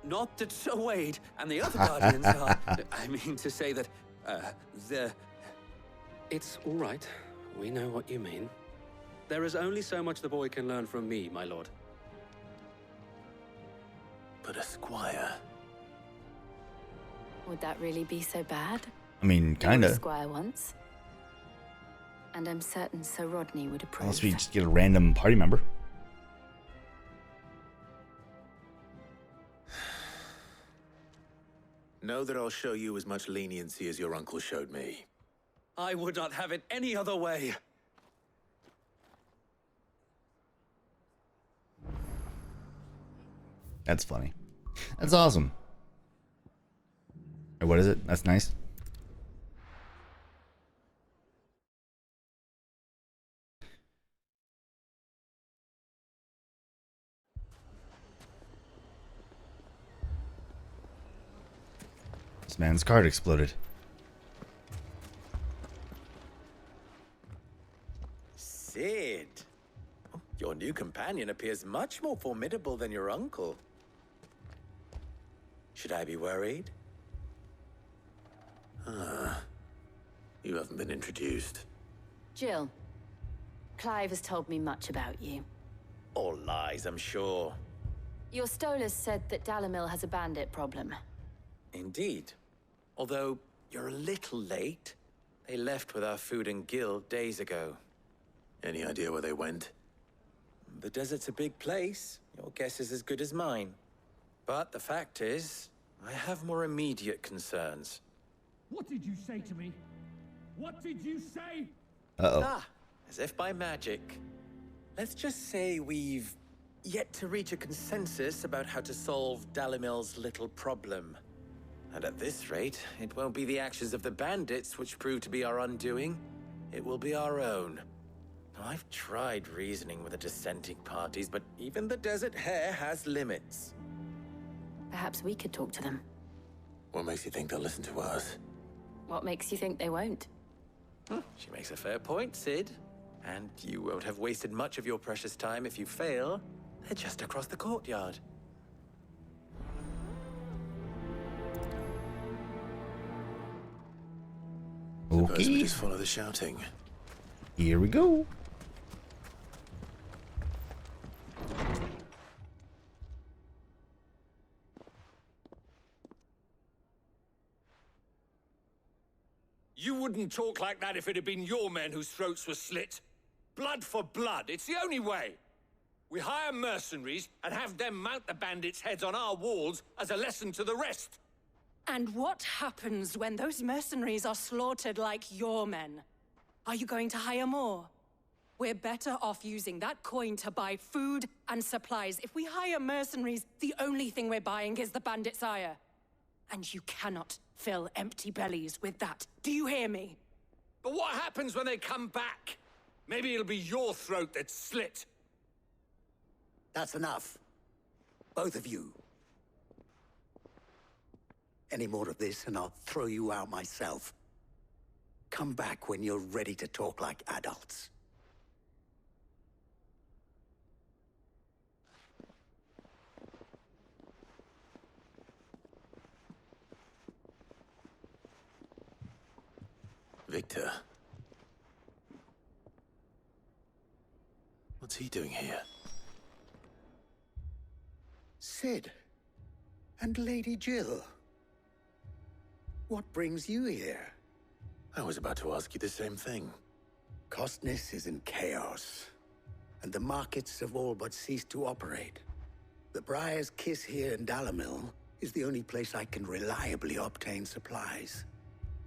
Not that Sir Wade and the other guardians are... I mean to say that, they're... It's all right. We know what you mean. There is only so much the boy can learn from me, my lord. But a squire... Would that really be so bad? I mean, You were a kinda. squire once. And I'm certain Sir Rodney would approve. Unless we just get a random party member. Know that I'll show you as much leniency as your uncle showed me. I would not have it any other way. That's funny. That's awesome. Or what is it? That's nice. This man's card exploded. Cid. Your new companion appears much more formidable than your uncle. Should I be worried? You haven't been introduced. Jill, Clive has told me much about you. All lies, I'm sure. Your Stolas said that Dalamil has a bandit problem. Indeed. Although, you're a little late. They left with our food and guild days ago. Any idea where they went? The desert's a big place. Your guess is as good as mine. But the fact is, I have more immediate concerns. What did you say to me? What did you say? Uh-oh. Ah, as if by magic. Let's just say we've yet to reach a consensus about how to solve Dalimil's little problem. And at this rate, it won't be the actions of the bandits which prove to be our undoing. It will be our own. Now, I've tried reasoning with the dissenting parties, but even the Desert Hare has limits. Perhaps we could talk to them. What makes you think they'll listen to us? What makes you think they won't? She makes a fair point, Cid. And you won't have wasted much of your precious time if you fail. They're just across the courtyard. Suppose we Okay. just follow the shouting. Here we go. You wouldn't talk like that if it had been your men whose throats were slit. Blood for blood, it's the only way. We hire mercenaries and have them mount the bandits' heads on our walls as a lesson to the rest. And what happens when those mercenaries are slaughtered like your men? Are you going to hire more? We're better off using that coin to buy food and supplies. If we hire mercenaries, the only thing we're buying is the bandits' ire. And you cannot fill empty bellies with that. Do you hear me? But what happens when they come back? Maybe it'll be your throat that's slit. That's enough. Both of you. Any more of this and I'll throw you out myself. Come back when you're ready to talk like adults. Victor. What's he doing here? Sid. And Lady Jill. What brings you here? I was about to ask you the same thing. Costness is in chaos, and the markets have all but ceased to operate. The Briar's Kiss here in Dalimil is the only place I can reliably obtain supplies.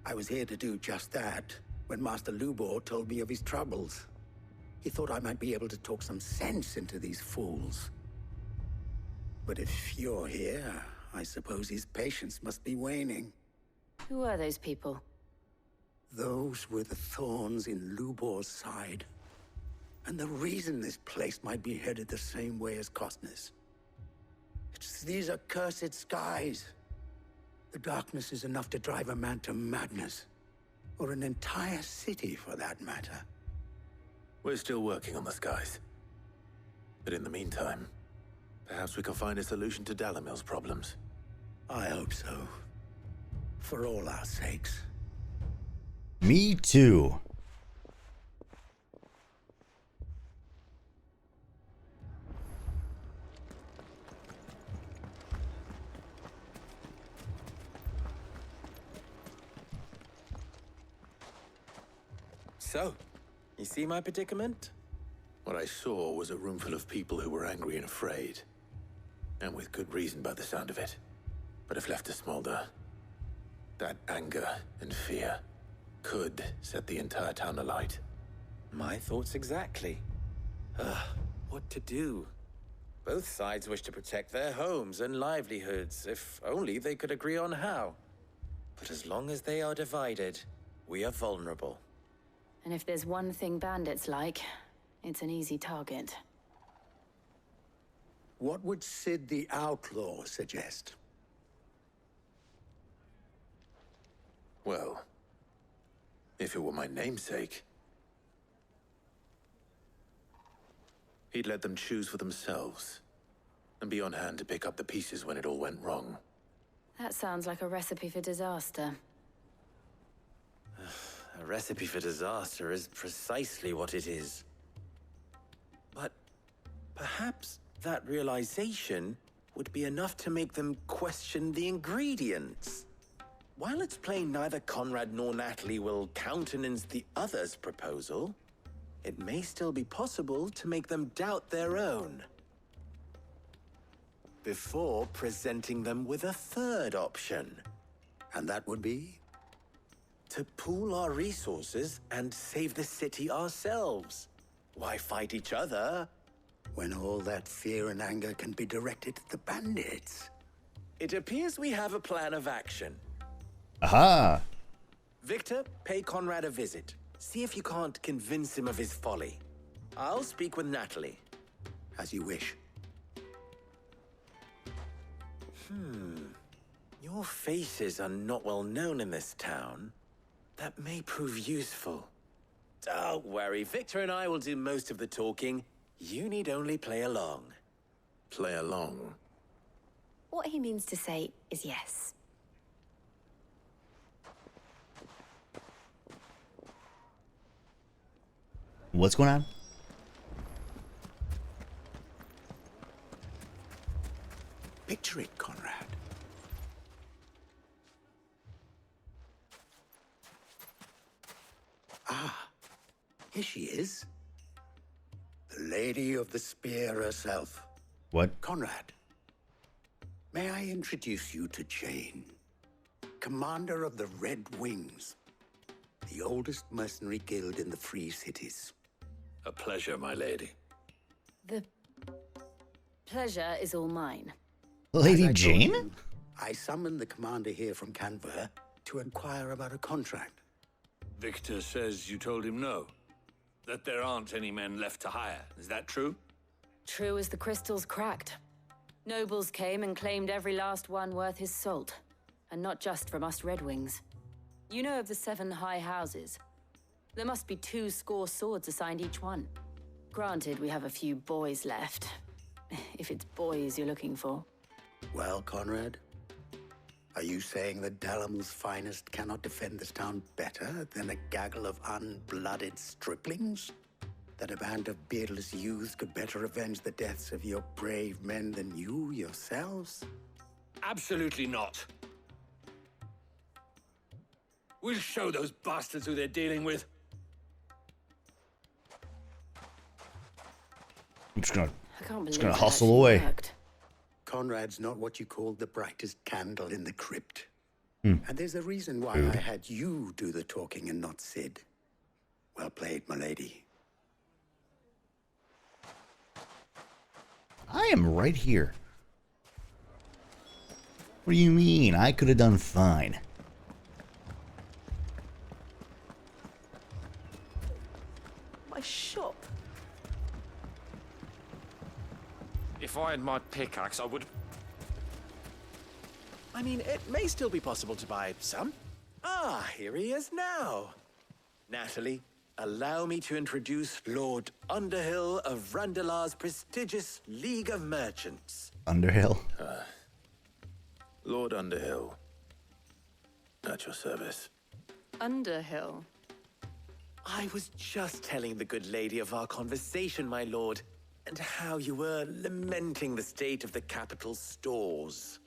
I was here to do just that when Master Lubor told me of his troubles. He thought I might be able to talk some sense into these fools. But if you're here, I suppose his patience must be waning. Who are those people? Those were the thorns in Lubor's side. And the reason this place might be headed the same way as Costness. It's these accursed skies. The darkness is enough to drive a man to madness. Or an entire city, for that matter. We're still working on the skies. But in the meantime, perhaps we can find a solution to Dalimil's problems. I hope so. For all our sakes. Me too. So, you see my predicament? What I saw was a room full of people who were angry and afraid. And with good reason by the sound of it. But if left to smolder, that anger and fear could set the entire town alight. My thoughts exactly. What to do? Both sides wish to protect their homes and livelihoods, if only they could agree on how. But as long as they are divided, we are vulnerable. And if there's one thing bandits like, it's an easy target. What would Sid the Outlaw suggest? Well, if it were my namesake, he'd let them choose for themselves and be on hand to pick up the pieces when it all went wrong. That sounds like a recipe for disaster. A recipe for disaster is precisely what it is. But perhaps that realization would be enough to make them question the ingredients. While it's plain neither Conrad nor Natalie will countenance the other's proposal, it may still be possible to make them doubt their own. Before presenting them with a third option. And that would be? To pool our resources and save the city ourselves. Why fight each other? When all that fear and anger can be directed at the bandits. It appears we have a plan of action. Aha! Victor, pay Conrad a visit. See if you can't convince him of his folly. I'll speak with Natalie. As you wish. Your faces are not well known in this town. That may prove useful. Don't worry, Victor and I will do most of the talking. You need only play along. Play along? What he means to say is yes. What's going on? Picture it, Conrad. Ah, here she is. The Lady of the Spear herself. What? Conrad, may I introduce you to Jane, commander of the Red Wings, the oldest mercenary guild in the Free Cities. A pleasure, my lady. The pleasure is all mine. Lady As I told Jane? you, I summoned the commander here from Canver to inquire about a contract. Victor says you told him no. That there aren't any men left to hire. Is that true? True as the crystals cracked. Nobles came and claimed every last one worth his salt. And not just from us Red Wings. You know of the 7 high houses. There must be 2 swords assigned each one. Granted, we have a few boys left. If it's boys you're looking for. Well, Conrad, are you saying that Dalamil's finest cannot defend this town better than a gaggle of unblooded striplings? That a band of beardless youths could better avenge the deaths of your brave men than you yourselves? Absolutely not. We'll show those bastards who they're dealing with. I'm just gonna, I can't just believe gonna that hustle actually away. worked. Conrad's not what you called the brightest candle in the crypt. Hmm. And there's a reason why Rude. I had you do the talking and not Sid. Well played, my lady. I am right here. What do you mean? I could have done fine. My shop. If I had my pickaxe, I would... I mean, it may still be possible to buy some. Ah, here he is now. Natalie, allow me to introduce Lord Underhill of Randalar's prestigious League of Merchants. Underhill. Lord Underhill. At your service. Underhill. I was just telling the good lady of our conversation, my lord, and how you were lamenting the state of the capital's stores.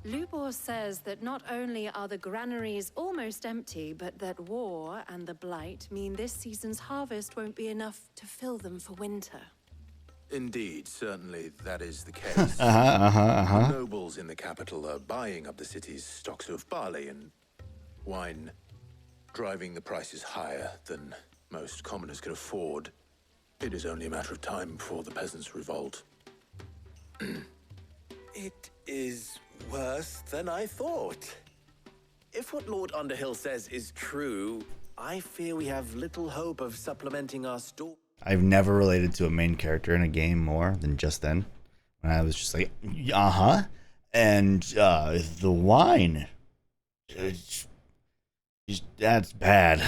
Lubor says that not only are the granaries almost empty, but that war and the Blight mean this season's harvest won't be enough to fill them for winter. Indeed, certainly that is the case. Uh-huh. The nobles in the capital are buying up the city's stocks of barley and wine, driving the prices higher than most commoners can afford. It is only a matter of time before the peasants revolt. It is worse than I thought. If what Lord Underhill says is true, I fear we have little hope of supplementing our store. I've never related to a main character in a game more than just then. When I was just like, uh-huh. And the wine. That's bad.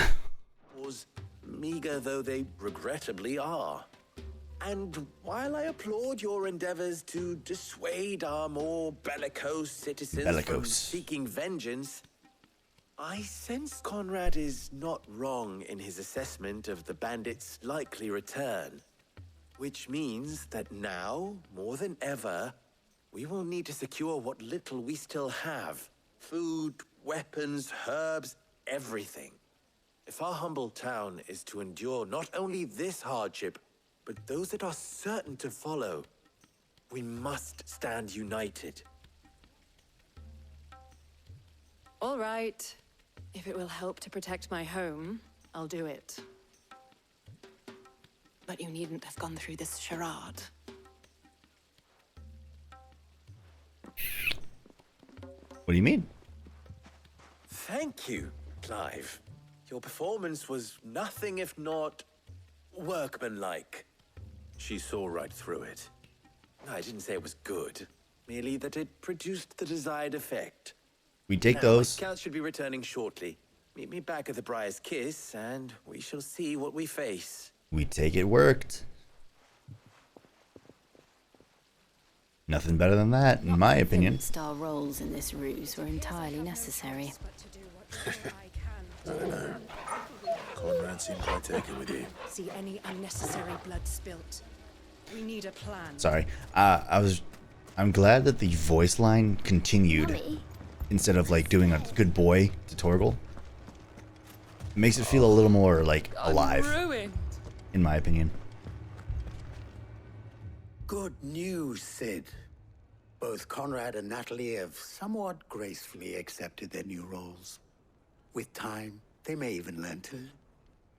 Meager though they regrettably are. And while I applaud your endeavors to dissuade our more bellicose citizens from seeking vengeance, I sense Conrad is not wrong in his assessment of the bandits' likely return. Which means that now, more than ever, we will need to secure what little we still have. Food, weapons, herbs, everything. If our humble town is to endure not only this hardship, but those that are certain to follow, we must stand united. All right. If it will help to protect my home, I'll do it. But you needn't have gone through this charade. What do you mean? Thank you, Clive. Your performance was nothing if not workmanlike. She saw right through it. I didn't say it was good, merely that it produced the desired effect. We take Now, those. My scouts should be returning shortly. Meet me back at the Briar's Kiss, and we shall see what we face. We take it worked. Nothing better than that, in my opinion. Star roles in this ruse were entirely necessary. I don't know. Conrad seemed quite taken with you. See any unnecessary blood spilt. We need a plan. Sorry. I'm glad that the voice line continued instead of like doing a good boy to Torgal. It makes it feel a little more like alive, in my opinion. Good news, Sid. Both Conrad and Natalie have somewhat gracefully accepted their new roles. With time, they may even learn to.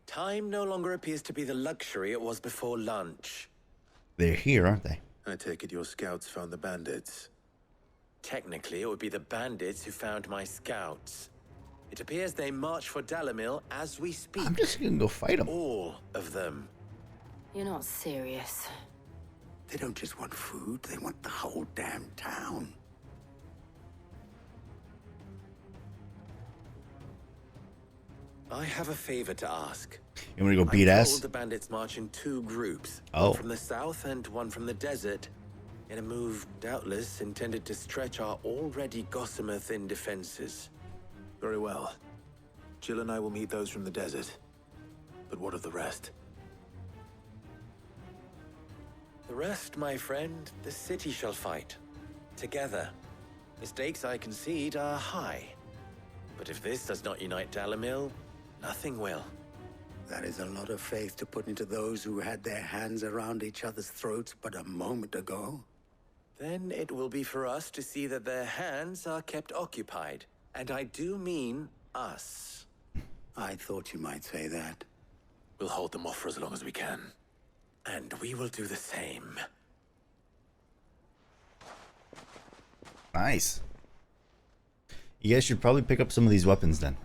Time no longer appears to be the luxury it was before lunch. They're here, aren't they? I take it your scouts found the bandits. Technically, it would be the bandits who found my scouts. It appears they march for Dalimil as we speak. I'm just gonna go fight them. All of them. You're not serious. They don't just want food, they want the whole damn town. I have a favor to ask. You want to go beat ass? The bandits march in two groups. Oh. One from the south and one from the desert. In a move, doubtless, intended to stretch our already gossamer-thin defenses. Very well. Jill and I will meet those from the desert. But what of the rest? The rest, my friend, the city shall fight. Together. The stakes, I concede, are high. But if this does not unite Dalimil, nothing will. That is a lot of faith to put into those who had their hands around each other's throats but a moment ago. Then it will be for us to see that their hands are kept occupied. And I do mean us. I thought you might say that. We'll hold them off for as long as we can. And we will do the same. Nice. You guys should probably pick up some of these weapons then.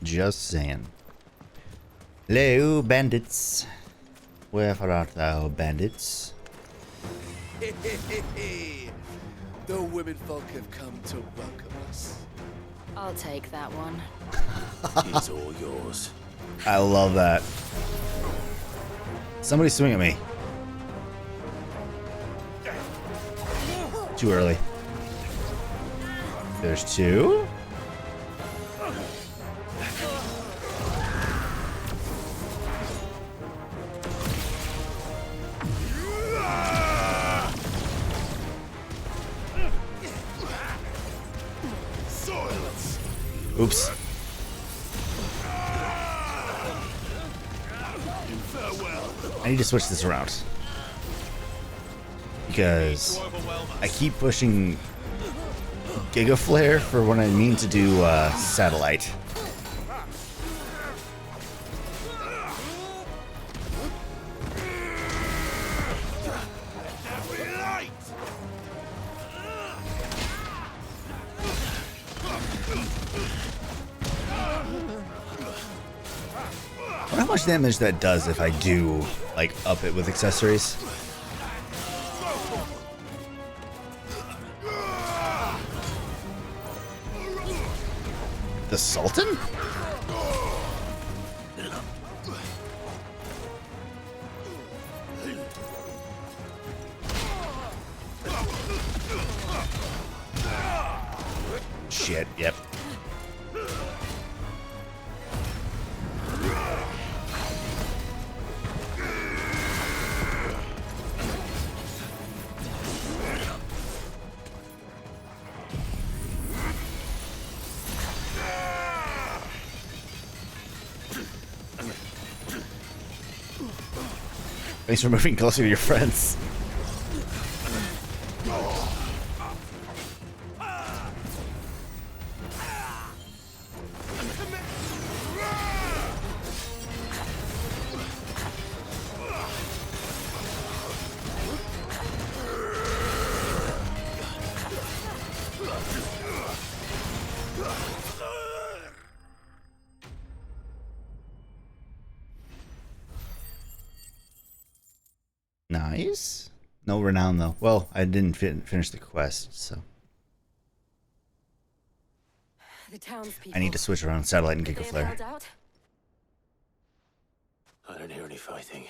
Just saying. Hello, bandits. Wherefore art thou, bandits? The women folk have come to welcome us. I'll take that one. It's all yours. I love that. Somebody swing at me. Too early. There's two. Oops. I need to switch this around. Because I keep pushing Giga Flare for when I mean to do Satellite. I wonder how much damage that does if I do, like, up it with accessories. The Sultan? Shit, yep. Thanks for moving closer to your friends. Nice. No renown though. Well, I didn't finish the quest, so. The townspeople. I need to switch around satellite and They Giga have Flare. held out? I don't hear any fighting.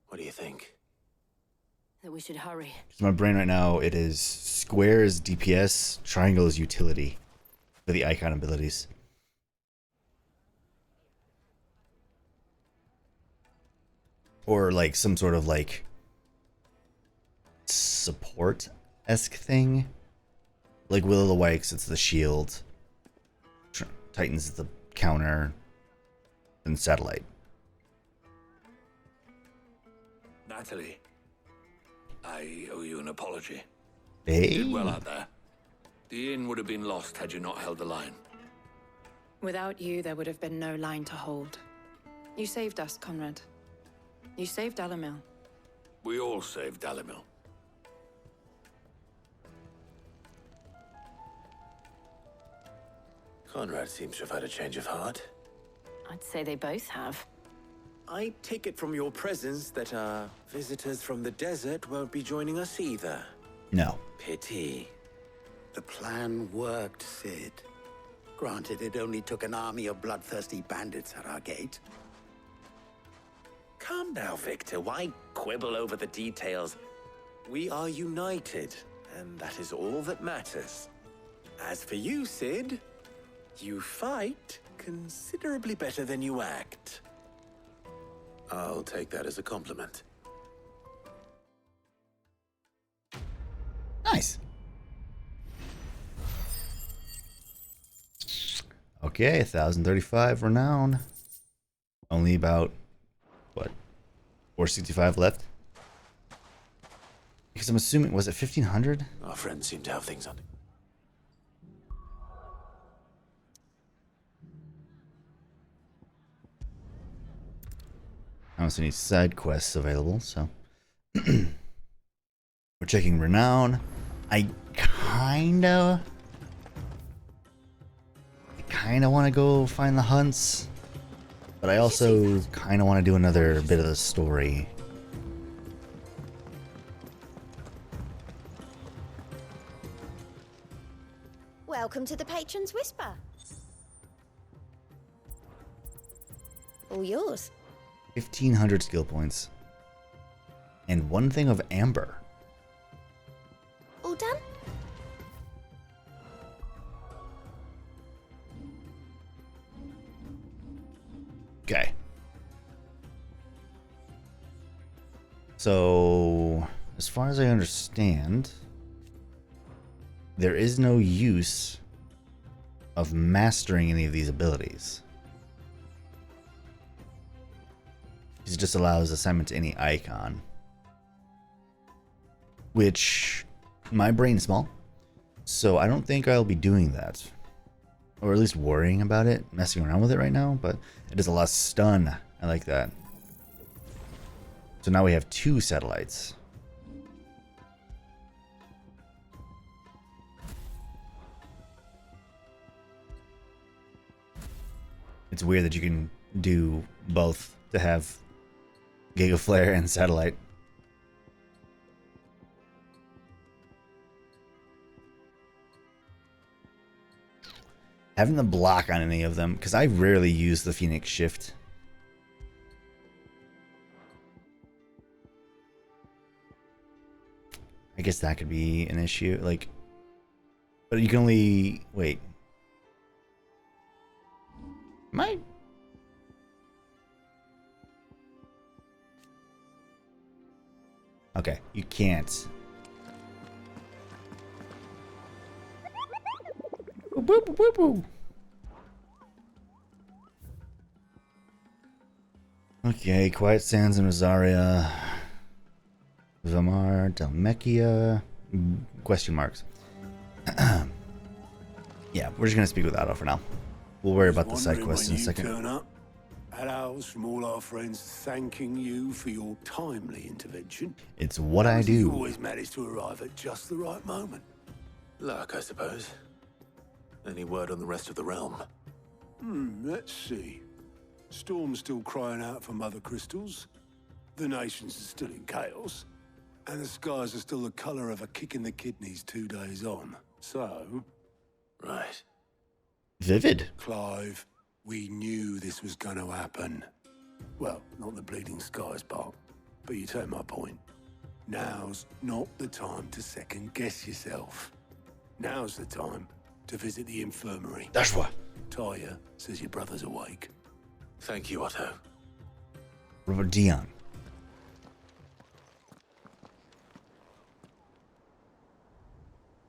What do you think? That we should hurry. So my brain right now, it is square is DPS, triangle is utility for the icon abilities. Or like some sort of like support-esque thing. Like Will of the Wisps, it's the shield. Titan's the counter. And satellite. Natalie, I owe you an apology. Hey. You did well out there. The inn would have been lost had you not held the line. Without you, there would have been no line to hold. You saved us, Conrad. You saved Dalimil. We all saved Dalimil. Conrad seems to have had a change of heart. I'd say they both have. I take it from your presence that our visitors from the desert won't be joining us either. No. Pity. The plan worked, Sid. Granted, it only took an army of bloodthirsty bandits at our gate. Calm now, Victor. Why quibble over the details? We are united, and that is all that matters. As for you, Sid, you fight considerably better than you act. I'll take that as a compliment. Nice. Okay, 1035 renown. Only about, what, 465 left? Because I'm assuming, was it 1500? Our friends seem to have things under. I don't see any side quests available, so. We're checking renown. I kinda want to go find the hunts, but I also kind of want to do another bit of the story. Welcome to the Patron's Whisper. All yours. 1500 skill points. And one thing of amber. All done? Okay. So, as far as I understand, there is no use of mastering any of these abilities. It just allows assignment to any icon. Which, my brain's small, so I don't think I'll be doing that. Or at least worrying about it, messing around with it right now, but it does a lot of stun. I like that. So now we have 2 satellites. It's weird that you can do both to have Giga Flare and satellite. Having the block on any of them, because I rarely use the Phoenix Shift. I guess that could be an issue, like, but you can only, wait. Am I? Okay, you can't. Boop, boop, boop, boop. Okay, Quiet Sands and Rosaria. Vamar, Dalmekia. Question marks. Yeah, we're just gonna speak with Otto for now. We'll worry about the side quests in a second. Turn up. Hellos from all our friends thanking you for your timely intervention. It's what I You do. always manage to arrive at just the right moment. Luck, I suppose. Any word on the rest of the realm? Let's see. Storm's still crying out for mother crystals. The nations are still in chaos. And the skies are still the color of a kick in the kidneys 2 days on. So... Right. Vivid. Clive, we knew this was going to happen. Well, not the bleeding skies part, but you take my point. Now's not the time to second guess yourself. Now's the time to visit the infirmary. That's what. Talia says your brother's awake. Thank you, Otto. Robert Dion.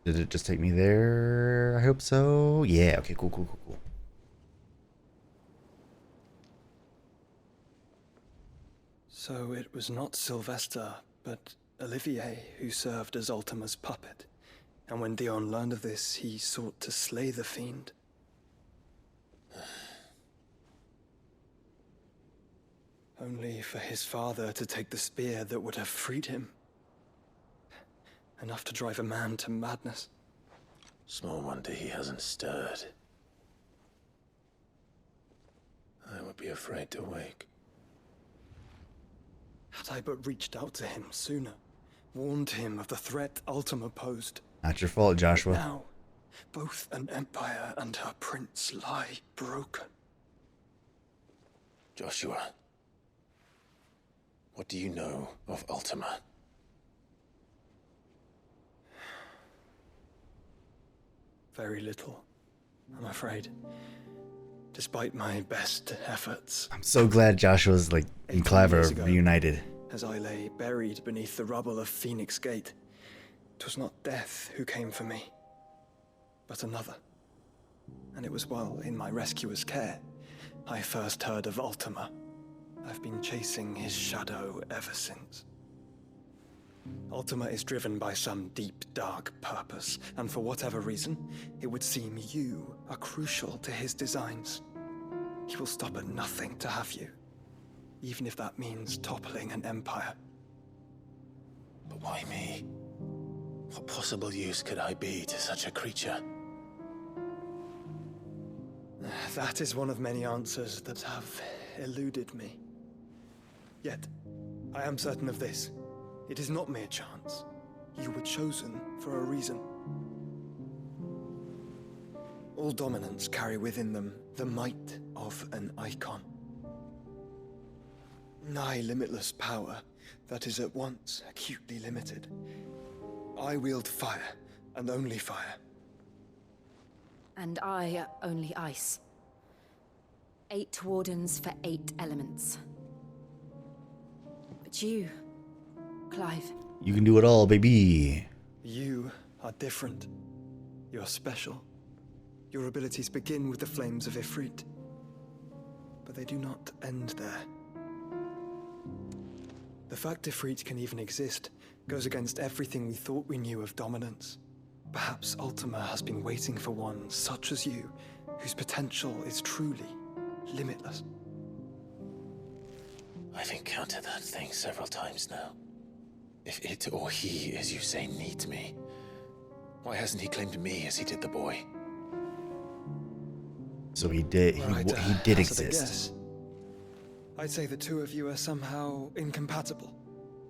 Did it just take me there? I hope so. Yeah, okay, cool. So it was not Sylvester, but Olivier who served as Ultima's puppet. And when Dion learned of this, he sought to slay the fiend. Only for his father to take the spear that would have freed him. Enough to drive a man to madness. Small wonder he hasn't stirred. I would be afraid to wake. Had I but reached out to him sooner, warned him of the threat Ultima posed. Not your fault, Joshua. Now, both an empire and her prince lie broken. Joshua, what do you know of Ultima? Very little, I'm afraid. Despite my best efforts. I'm so glad Joshua's like and Clive are reunited. As I lay buried beneath the rubble of Phoenix Gate, 'twas not death who came for me, but another. And it was while in my rescuer's care I first heard of Ultima. I've been chasing his shadow ever since. Ultima is driven by some deep, dark purpose, and for whatever reason, it would seem you are crucial to his designs. He will stop at nothing to have you, even if that means toppling an empire. But why me? What possible use could I be to such a creature? That is one of many answers that have eluded me. Yet, I am certain of this. It is not mere chance. You were chosen for a reason. All dominants carry within them the might of an icon. Nigh limitless power that is at once acutely limited. I wield fire, and only fire. And I only ice. 8 wardens for 8 elements. But you, Clive. You can do it all, baby. You are different. You're special. Your abilities begin with the flames of Ifrit. But they do not end there. The fact Ifrit can even exist goes against everything we thought we knew of dominance. Perhaps Ultima has been waiting for one such as you, whose potential is truly limitless. I've encountered that thing several times now. If it or he, as you say, needs me, why hasn't he claimed me as he did the boy? So he did. He did exist. Guess, I'd say the two of you are somehow incompatible.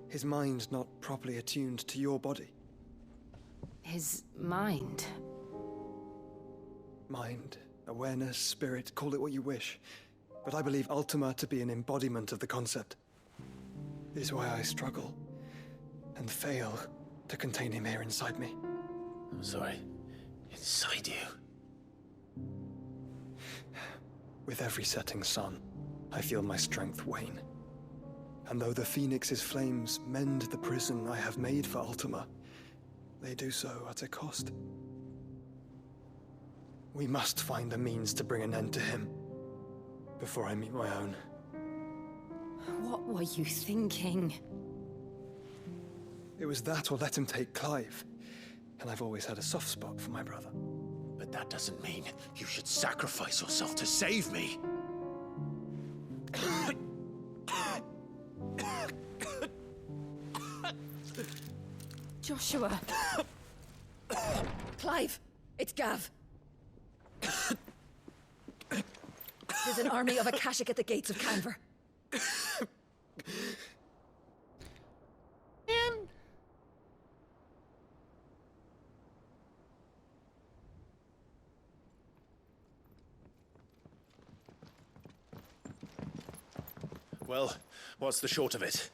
His mind not properly attuned to your body. His mind? Mind, awareness, spirit, call it what you wish. But I believe Ultima to be an embodiment of the concept. This is why I struggle and fail to contain him here inside me. I'm sorry. Inside you? With every setting sun, I feel my strength wane. And though the Phoenix's flames mend the prison I have made for Ultima, they do so at a cost. We must find a means to bring an end to him before I meet my own. What were you thinking? It was that or let him take Clive. And I've always had a soft spot for my brother. But that doesn't mean you should sacrifice yourself to save me. Joshua. Clive, it's Gav. There's an army of Akashic at the gates of Canver. Well, what's the short of it?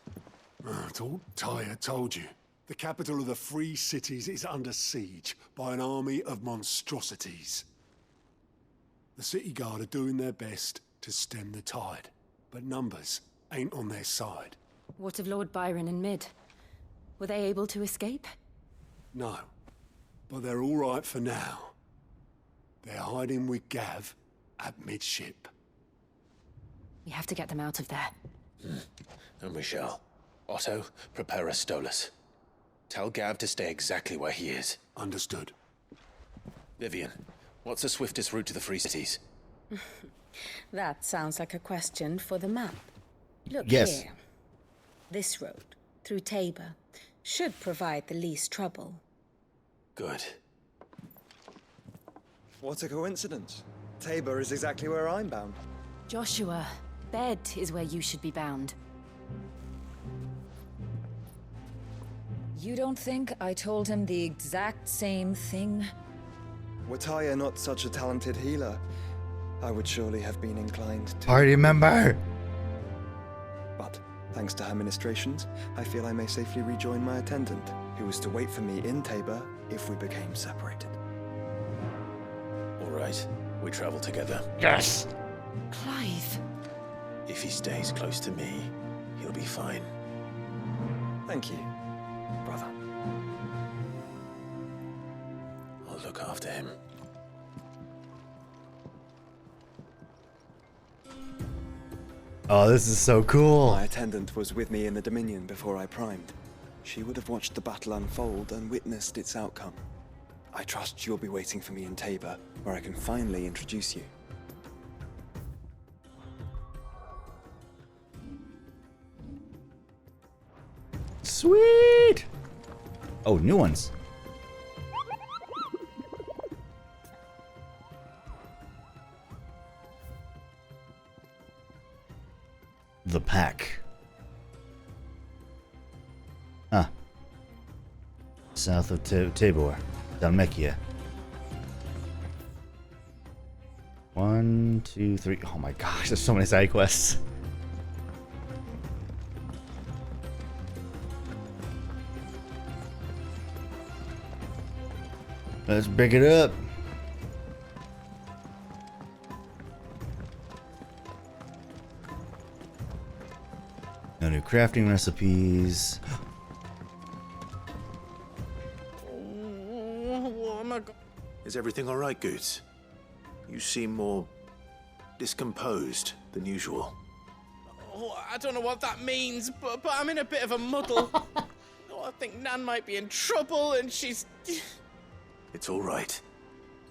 Tyre told you. The capital of the Free Cities is under siege by an army of monstrosities. The city guard are doing their best to stem the tide, but numbers ain't on their side. What of Lord Byron and Mid? Were they able to escape? No, but they're all right for now. They're hiding with Gav at midship. We have to get them out of there. And we shall. Otto, prepare a Stolas. Tell Gav to stay exactly where he is. Understood. Vivian, what's the swiftest route to the Free Cities? That sounds like a question for the map. Look Yes. here. This road, through Tabor, should provide the least trouble. Good. What a coincidence. Tabor is exactly where I'm bound. Joshua, Bed is where you should be bound. You don't think I told him the exact same thing? Were Tyre not such a talented healer, I would surely have been inclined to... Party member! But, thanks to her ministrations, I feel I may safely rejoin my attendant, who was to wait for me in Tabor if we became separated. All right, we travel together. Yes! Clive! If he stays close to me, he'll be fine. Thank you, brother. I'll look after him. Oh, this is so cool. My attendant was with me in the Dominion before I primed. She would have watched the battle unfold and witnessed its outcome. I trust you'll be waiting for me in Tabor, where I can finally introduce you. Sweet! Oh, new ones. The pack. Huh. South of Tabor. Dalmekia. 1, 2, 3. Oh my gosh, there's so many side quests. Let's break it up. No new crafting recipes. Is everything all right, Goots? You seem more discomposed than usual. Oh, I don't know what that means, but I'm in a bit of a muddle. Oh, I think Nan might be in trouble, and she's... It's all right.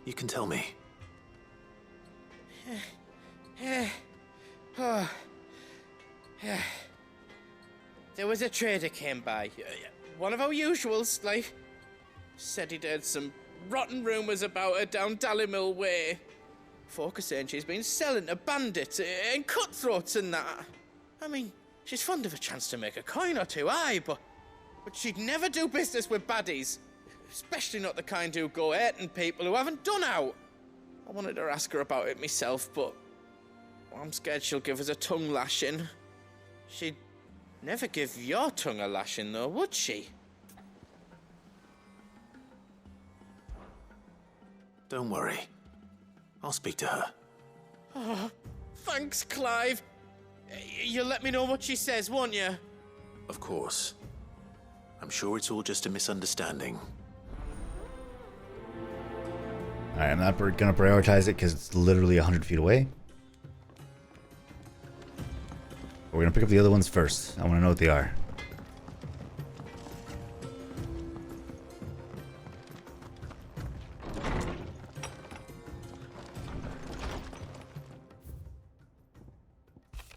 You can tell me. There was a trader came by. One of our usuals, like. Said he'd heard some rotten rumours about her down Dalimil way. Folk are saying she's been selling to bandits and cutthroats and that. I mean, she's fond of a chance to make a coin or two, aye, but she'd never do business with baddies. Especially not the kind who go hurting people who haven't done out. I wanted to ask her about it myself, but I'm scared she'll give us a tongue lashing. She'd never give your tongue a lashing, though, would she? Don't worry. I'll speak to her. Oh, thanks, Clive. You'll let me know what she says, won't you? Of course. I'm sure it's all just a misunderstanding. Alright, I'm not gonna prioritize it because it's literally 100 feet away. We're gonna pick up the other ones first. I want to know what they are.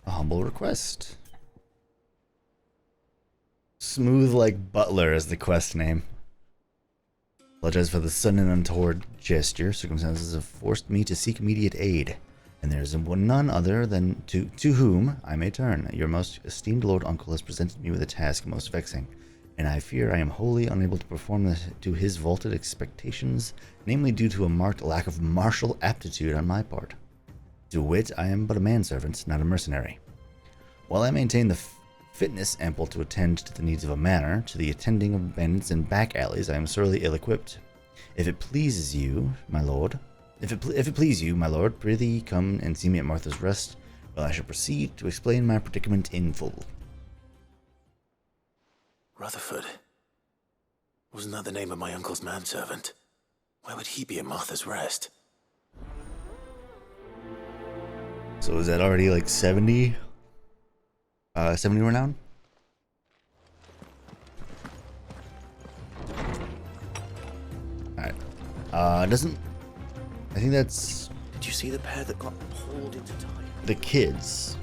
A humble request. Smooth like Butler is the quest name. Apologize for the sudden and untoward gesture. Circumstances have forced me to seek immediate aid, and there is none other than to whom I may turn. Your most esteemed Lord Uncle has presented me with a task most vexing, and I fear I am wholly unable to perform this to his vaulted expectations, namely due to a marked lack of martial aptitude on my part. To wit, I am but a manservant, not a mercenary. While I maintain the fitness ample to attend to the needs of a manor, to the attending of bandits and back alleys, I am sorely ill-equipped. If it pleases you, my lord, if it please you, my lord, prithee come and see me at Martha's Rest, while I shall proceed to explain my predicament in full. Rutherford. Wasn't that the name of my uncle's manservant? Why would he be at Martha's Rest? So is that already like 70? 70 renown? Alright. Doesn't... I think that's... Did you see the pair that got pulled into time? the kids,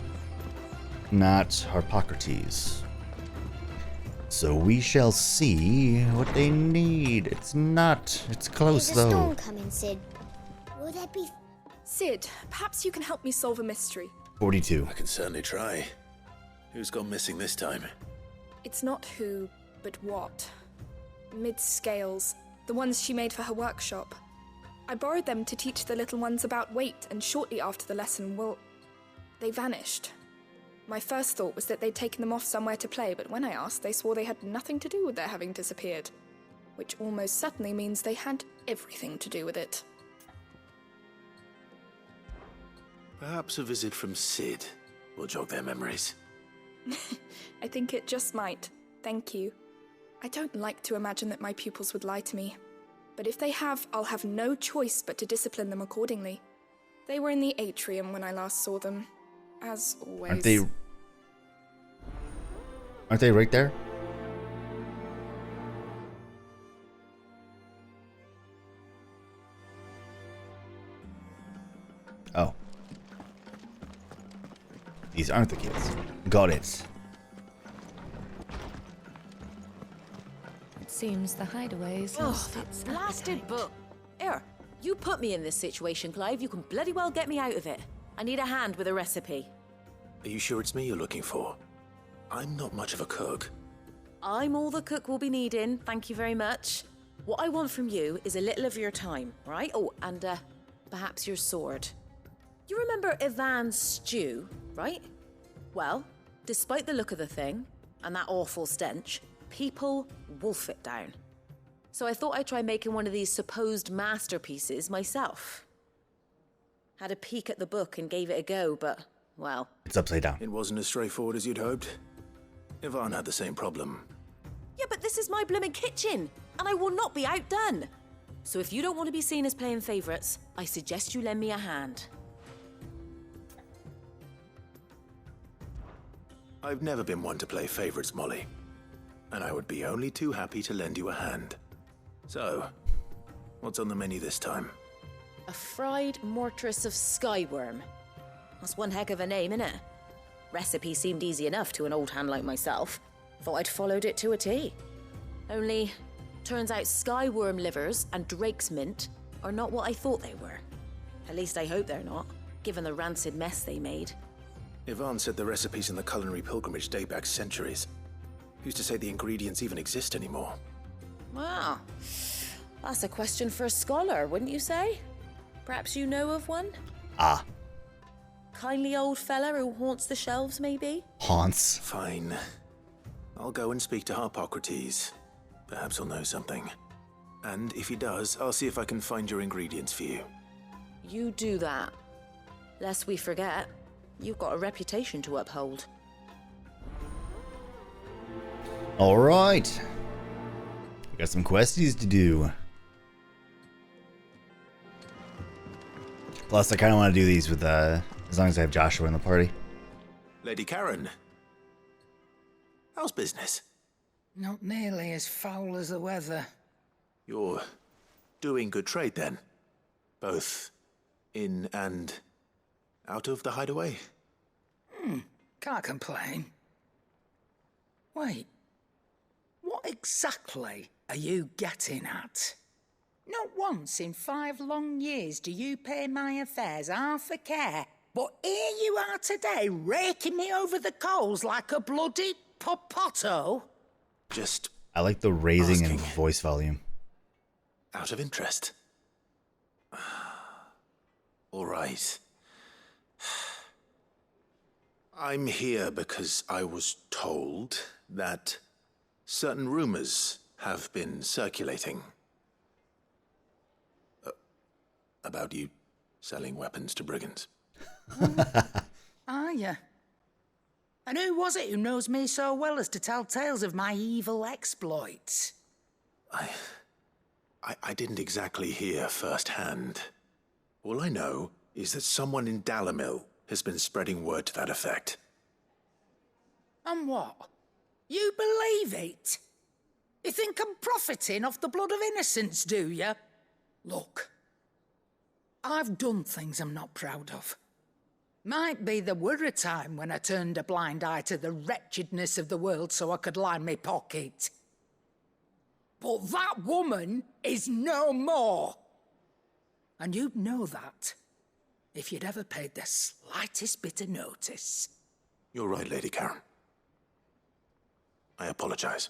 not Harpocrates. So we shall see what they need. It's close There's a though. storm coming, Sid. Will there be... Sid, perhaps you can help me solve a mystery. 42. I can certainly try. Who's gone missing this time? It's not who, but what. Mid's scales, the ones she made for her workshop. I borrowed them to teach the little ones about weight, and shortly after the lesson, well, they vanished. My first thought was that they'd taken them off somewhere to play, but when I asked, they swore they had nothing to do with their having disappeared. Which almost certainly means they had everything to do with it. Perhaps a visit from Sid will jog their memories. I think it just might. Thank you. I don't like to imagine that my pupils would lie to me. But if they have, I'll have no choice but to discipline them accordingly. They were in the atrium when I last saw them. As always. Aren't they right there? Oh. These aren't the kids. Got it. It seems the hideaways. Oh, that blasted book. Here, you put me in this situation, Clive. You can bloody well get me out of it. I need a hand with a recipe. Are you sure it's me you're looking for? I'm not much of a cook. I'm all the cook will be needing, thank you very much. What I want from you is a little of your time, right? Oh, and perhaps your sword. You remember Ivan's stew, right? Well, despite the look of the thing, and that awful stench, people wolf it down. So I thought I'd try making one of these supposed masterpieces myself. Had a peek at the book and gave it a go, but, well... It's upside down. It wasn't as straightforward as you'd hoped. Ivan had the same problem. Yeah, but this is my blooming kitchen, and I will not be outdone. So if you don't want to be seen as playing favourites, I suggest you lend me a hand. I've never been one to play favourites, Molly. And I would be only too happy to lend you a hand. So, what's on the menu this time? A fried mortress of skyworm. That's one heck of a name, innit? Recipe seemed easy enough to an old hand like myself. Thought I'd followed it to a T. Only, turns out skyworm livers and drake's mint are not what I thought they were. At least I hope they're not, given the rancid mess they made. Ivan said the recipes in the culinary pilgrimage date back centuries. Who's to say the ingredients even exist anymore? Wow. That's a question for a scholar, wouldn't you say? Perhaps you know of one? Ah. Kindly old fella who haunts the shelves, maybe? Haunts. Fine. I'll go and speak to Harpocrates. Perhaps he'll know something. And if he does, I'll see if I can find your ingredients for you. You do that. Lest we forget, you've got a reputation to uphold. Alright. We got some questies to do. Plus, I kind of want to do these with, as long as I have Joshua in the party. Lady Karen. How's business? Not nearly as foul as the weather. You're doing good trade then? Both in and out of the hideaway? Can't complain. Wait. What exactly are you getting at? Not once in 5 long years do you pay my affairs half a care, but here you are today raking me over the coals like a bloody popoto. Just I like the raising in voice volume. out of interest. All right. I'm here because I was told that certain rumors have been circulating about you selling weapons to brigands. Are you? And who was it who knows me so well as to tell tales of my evil exploits? I didn't exactly hear firsthand. All I know is that someone in Dalimil has been spreading word to that effect. And what? You believe it? You think I'm profiting off the blood of innocents, do you? Look, I've done things I'm not proud of. Might be there were a time when I turned a blind eye to the wretchedness of the world so I could line my pocket. But that woman is no more. And you'd know that if you'd ever paid the slightest bit of notice. You're right, Lady Karen. I apologize.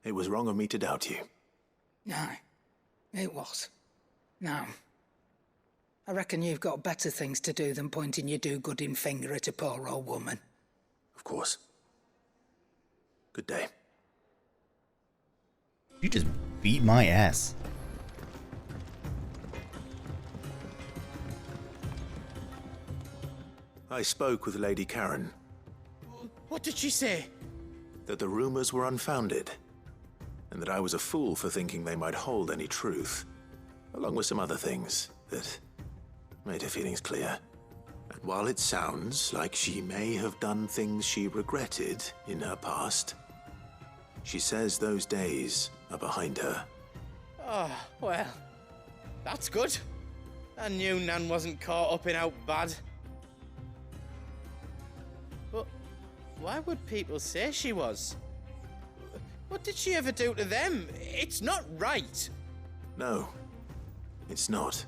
It was wrong of me to doubt you. Aye, it was. Now, I reckon you've got better things to do than pointing your do-gooding finger at a poor old woman. Of course. Good day. You just beat my ass. I spoke with Lady Karen. What did she say? That the rumors were unfounded, and that I was a fool for thinking they might hold any truth, along with some other things that made her feelings clear. And while it sounds like she may have done things she regretted in her past, she says those days are behind her. Oh, well, that's good. I knew Nan wasn't caught up in out bad. But why would people say she was? What did she ever do to them? It's not right. No, it's not.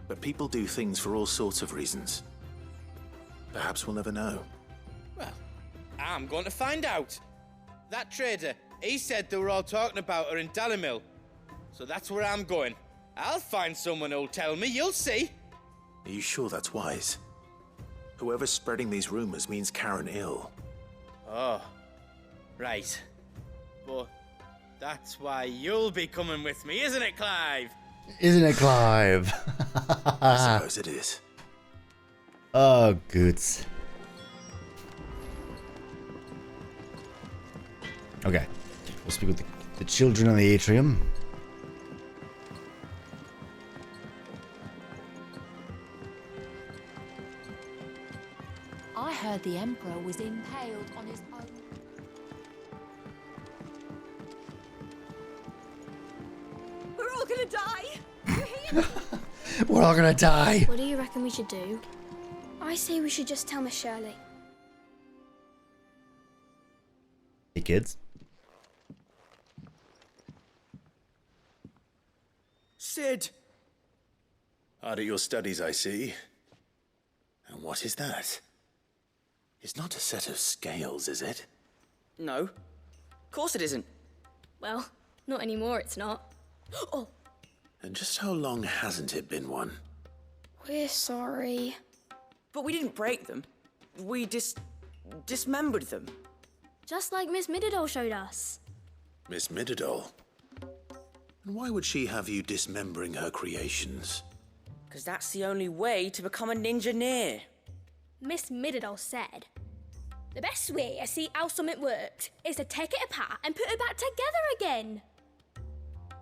But people do things for all sorts of reasons. Perhaps we'll never know. Well, I'm going to find out. That trader, he said they were all talking about her in Dalimil. So that's where I'm going. I'll find someone who'll tell me, you'll see. Are you sure that's wise? Whoever's spreading these rumors means Karen ill. Oh, right. But that's why you'll be coming with me, isn't it, Clive? Isn't it, Clive? I suppose it is. Oh, goods. Okay. We'll speak with the children in the atrium. I heard the Emperor was impaled on his own. We're all gonna die! We're all gonna die! What do you reckon we should do? I say we should just tell Miss Shirley. Hey, kids. Sid! Hard at your studies, I see. And what is that? It's not a set of scales, is it? No. Of course it isn't. Well, not anymore, it's not. Oh, And just how long hasn't it been one? we're sorry. But we didn't break them. We dismembered them. Just like Miss Mididol showed us. Miss Mididol? And why would she have you dismembering her creations? Because that's the only way to become a ninja-neer. Miss Mididol said, the best way to see how something worked is to take it apart and put it back together again.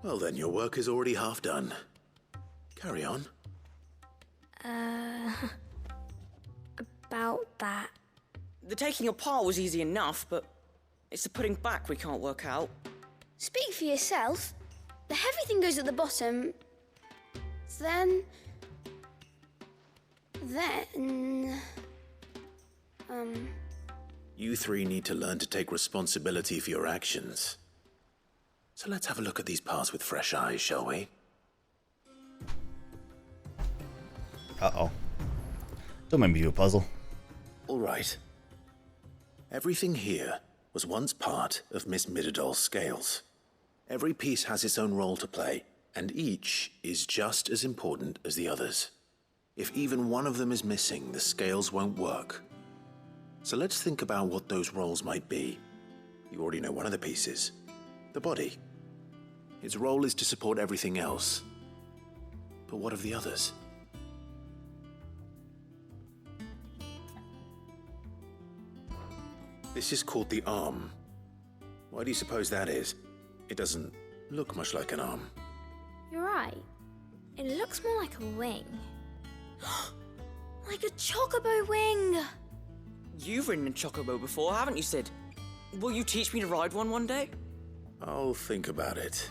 Well then, your work is already half done. Carry on. About that. The taking apart was easy enough, but it's the putting back we can't work out. Speak for yourself. The heavy thing goes at the bottom. Then... You three need to learn to take responsibility for your actions. So let's have a look at these parts with fresh eyes, shall we? Uh-oh. Don't make me do a puzzle. All right. Everything here was once part of Miss Mididol's scales. Every piece has its own role to play, and each is just as important as the others. If even one of them is missing, the scales won't work. So let's think about what those roles might be. You already know one of the pieces. The body. Its role is to support everything else. But what of the others? This is called the arm. Why do you suppose that is? It doesn't look much like an arm. You're right. It looks more like a wing. Like a chocobo wing! You've ridden a chocobo before, haven't you, Sid? Will you teach me to ride one day? I'll think about it.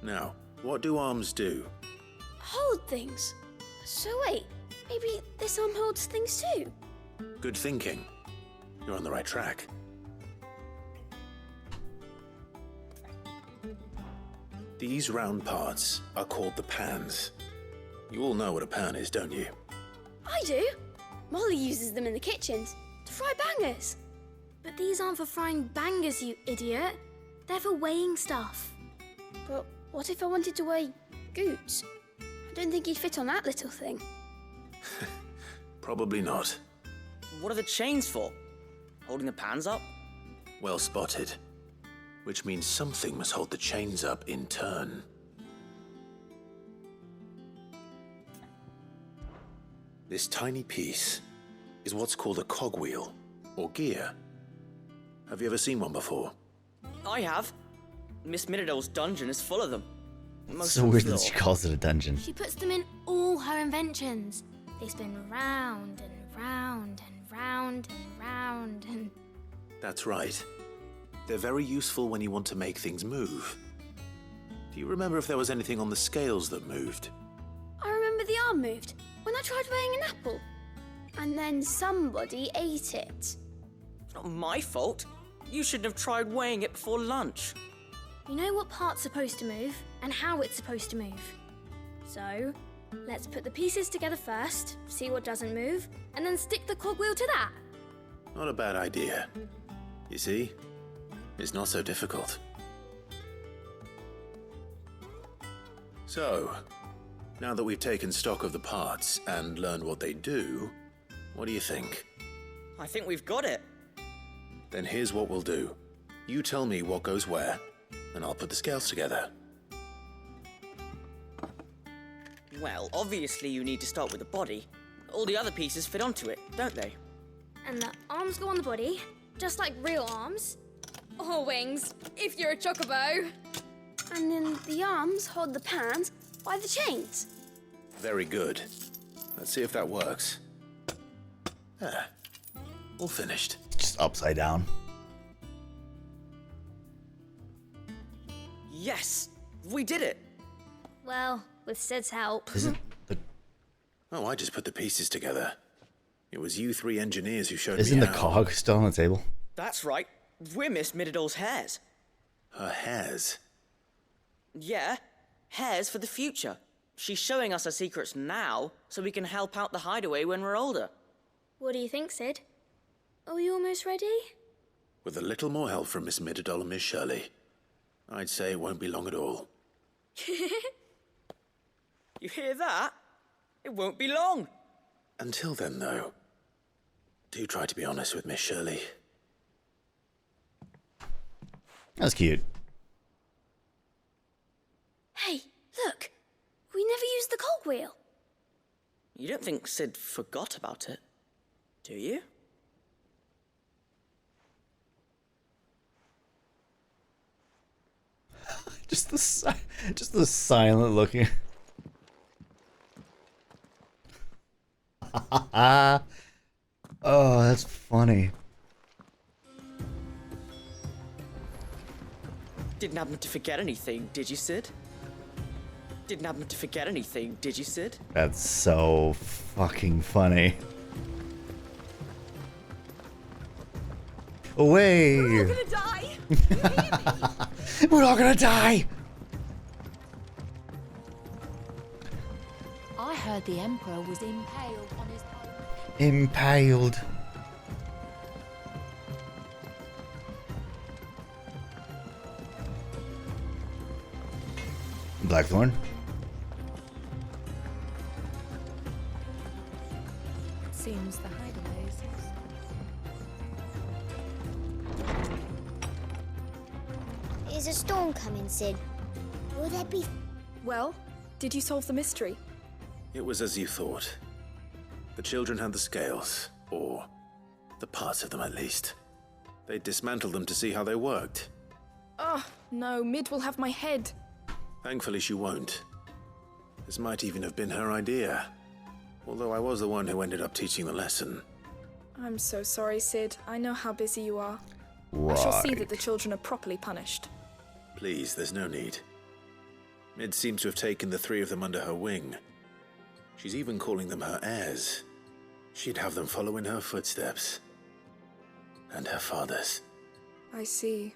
Now, what do arms do? Hold things. So wait, maybe this arm holds things too? Good thinking. You're on the right track. These round parts are called the pans. You all know what a pan is, don't you? I do. Molly uses them in the kitchens to fry bangers. But these aren't for frying bangers, you idiot. They're for weighing stuff. But what if I wanted to weigh Goots? I don't think he'd fit on that little thing. Probably not. What are the chains for? Holding the pans up? Well spotted. Which means something must hold the chains up in turn. This tiny piece is what's called a cogwheel, or gear. Have you ever seen one before? I have. Miss Miradol's dungeon is full of them. It's so weird that she calls it a dungeon. She puts them in all her inventions. They spin round and round and round and round and... That's right. They're very useful when you want to make things move. Do you remember if there was anything on the scales that moved? I remember the arm moved when I tried weighing an apple. And then somebody ate it. Not my fault. You shouldn't have tried weighing it before lunch. You know what part's supposed to move and how it's supposed to move. So, let's put the pieces together first, see what doesn't move, and then stick the cogwheel to that. Not a bad idea. You see? It's not so difficult. So, now that we've taken stock of the parts and learned what they do, what do you think? I think we've got it. Then here's what we'll do. You tell me what goes where, and I'll put the scales together. Well, obviously you need to start with the body. All the other pieces fit onto it, don't they? And the arms go on the body, just like real arms. Or wings, if you're a chocobo. And then the arms hold the pans by the chains. Very good. Let's see if that works. There. All finished. Just upside down. Yes! We did it! Well, with Sid's help. Oh, I just put the pieces together. It was you three engineers who showed me Isn't the how. cog still on the table? That's right. We're Miss Miradol's hairs. Her hairs? Yeah, hairs for the future. She's showing us her secrets now, so we can help out the hideaway when we're older. What do you think, Sid? Are we almost ready? With a little more help from Miss Miradol and Miss Shirley, I'd say it won't be long at all. You hear that? It won't be long. Until then, though, do try to be honest with Miss Shirley. That's cute. Hey, look! We never used the cogwheel. You don't think Sid forgot about it, do you? just the silent looking. Oh, that's funny. Didn't happen to forget anything, did you, Sid? Didn't happen to forget anything, did you, Sid? That's so fucking funny. Away! We're all gonna die! We're all gonna die! I heard the Emperor was impaled on his... Impaled. Blackthorn. Seems the hideaways. Is a storm coming, Sid? Will there be... Well, did you solve the mystery? It was as you thought. The children had the scales, or the parts of them at least. They dismantled them to see how they worked. Oh, no, Mid will have my head. Thankfully she won't. This might even have been her idea. Although I was the one who ended up teaching the lesson. I'm so sorry, Sid. I know how busy you are. Right. I shall see that the children are properly punished. Please, there's no need. Mid seems to have taken the three of them under her wing. She's even calling them her heirs. She'd have them follow in her footsteps. And her father's. I see.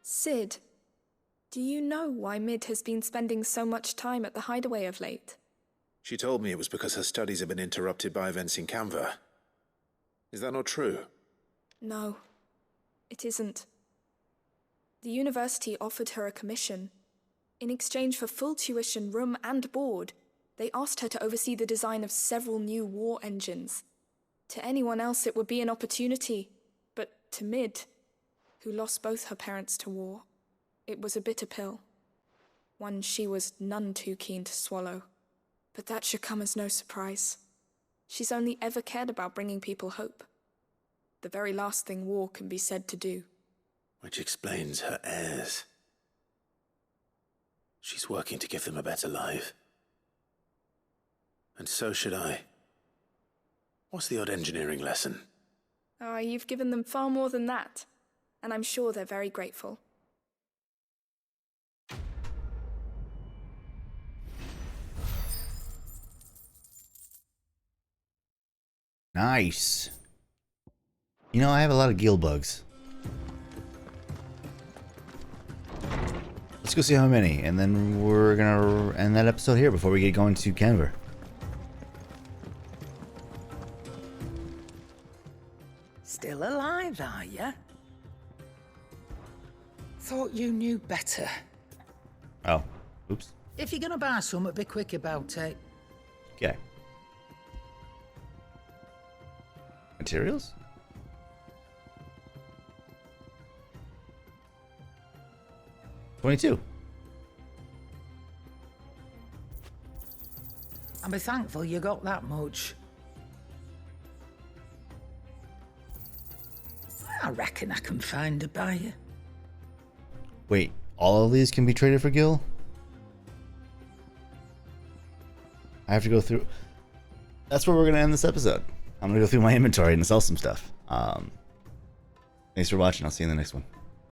Sid, do you know why Mid has been spending so much time at the hideaway of late? She told me it was because her studies have been interrupted by events in Canva. Is that not true? No, it isn't. The university offered her a commission. In exchange for full tuition, room and board, they asked her to oversee the design of several new war engines. To anyone else it would be an opportunity, but to Mid, who lost both her parents to war, it was a bitter pill. One she was none too keen to swallow. But that should come as no surprise. She's only ever cared about bringing people hope. The very last thing war can be said to do. Which explains her heirs. She's working to give them a better life. And so should I. What's the odd engineering lesson? Ah, you've given them far more than that. And I'm sure they're very grateful. Nice. You know, I have a lot of gill bugs. Let's go see how many, and then we're gonna end that episode here before we get going to Canva. Still alive, are ya? Thought you knew better. Oh, oops. If you're gonna buy something, be quick about it. Okay. Materials? $22. And be thankful you got that much. I reckon I can find a buyer. Wait, all of these can be traded for gil? I have to go through... That's where we're going to end this episode. I'm going to go through my inventory and sell some stuff. Thanks for watching. I'll see you in the next one.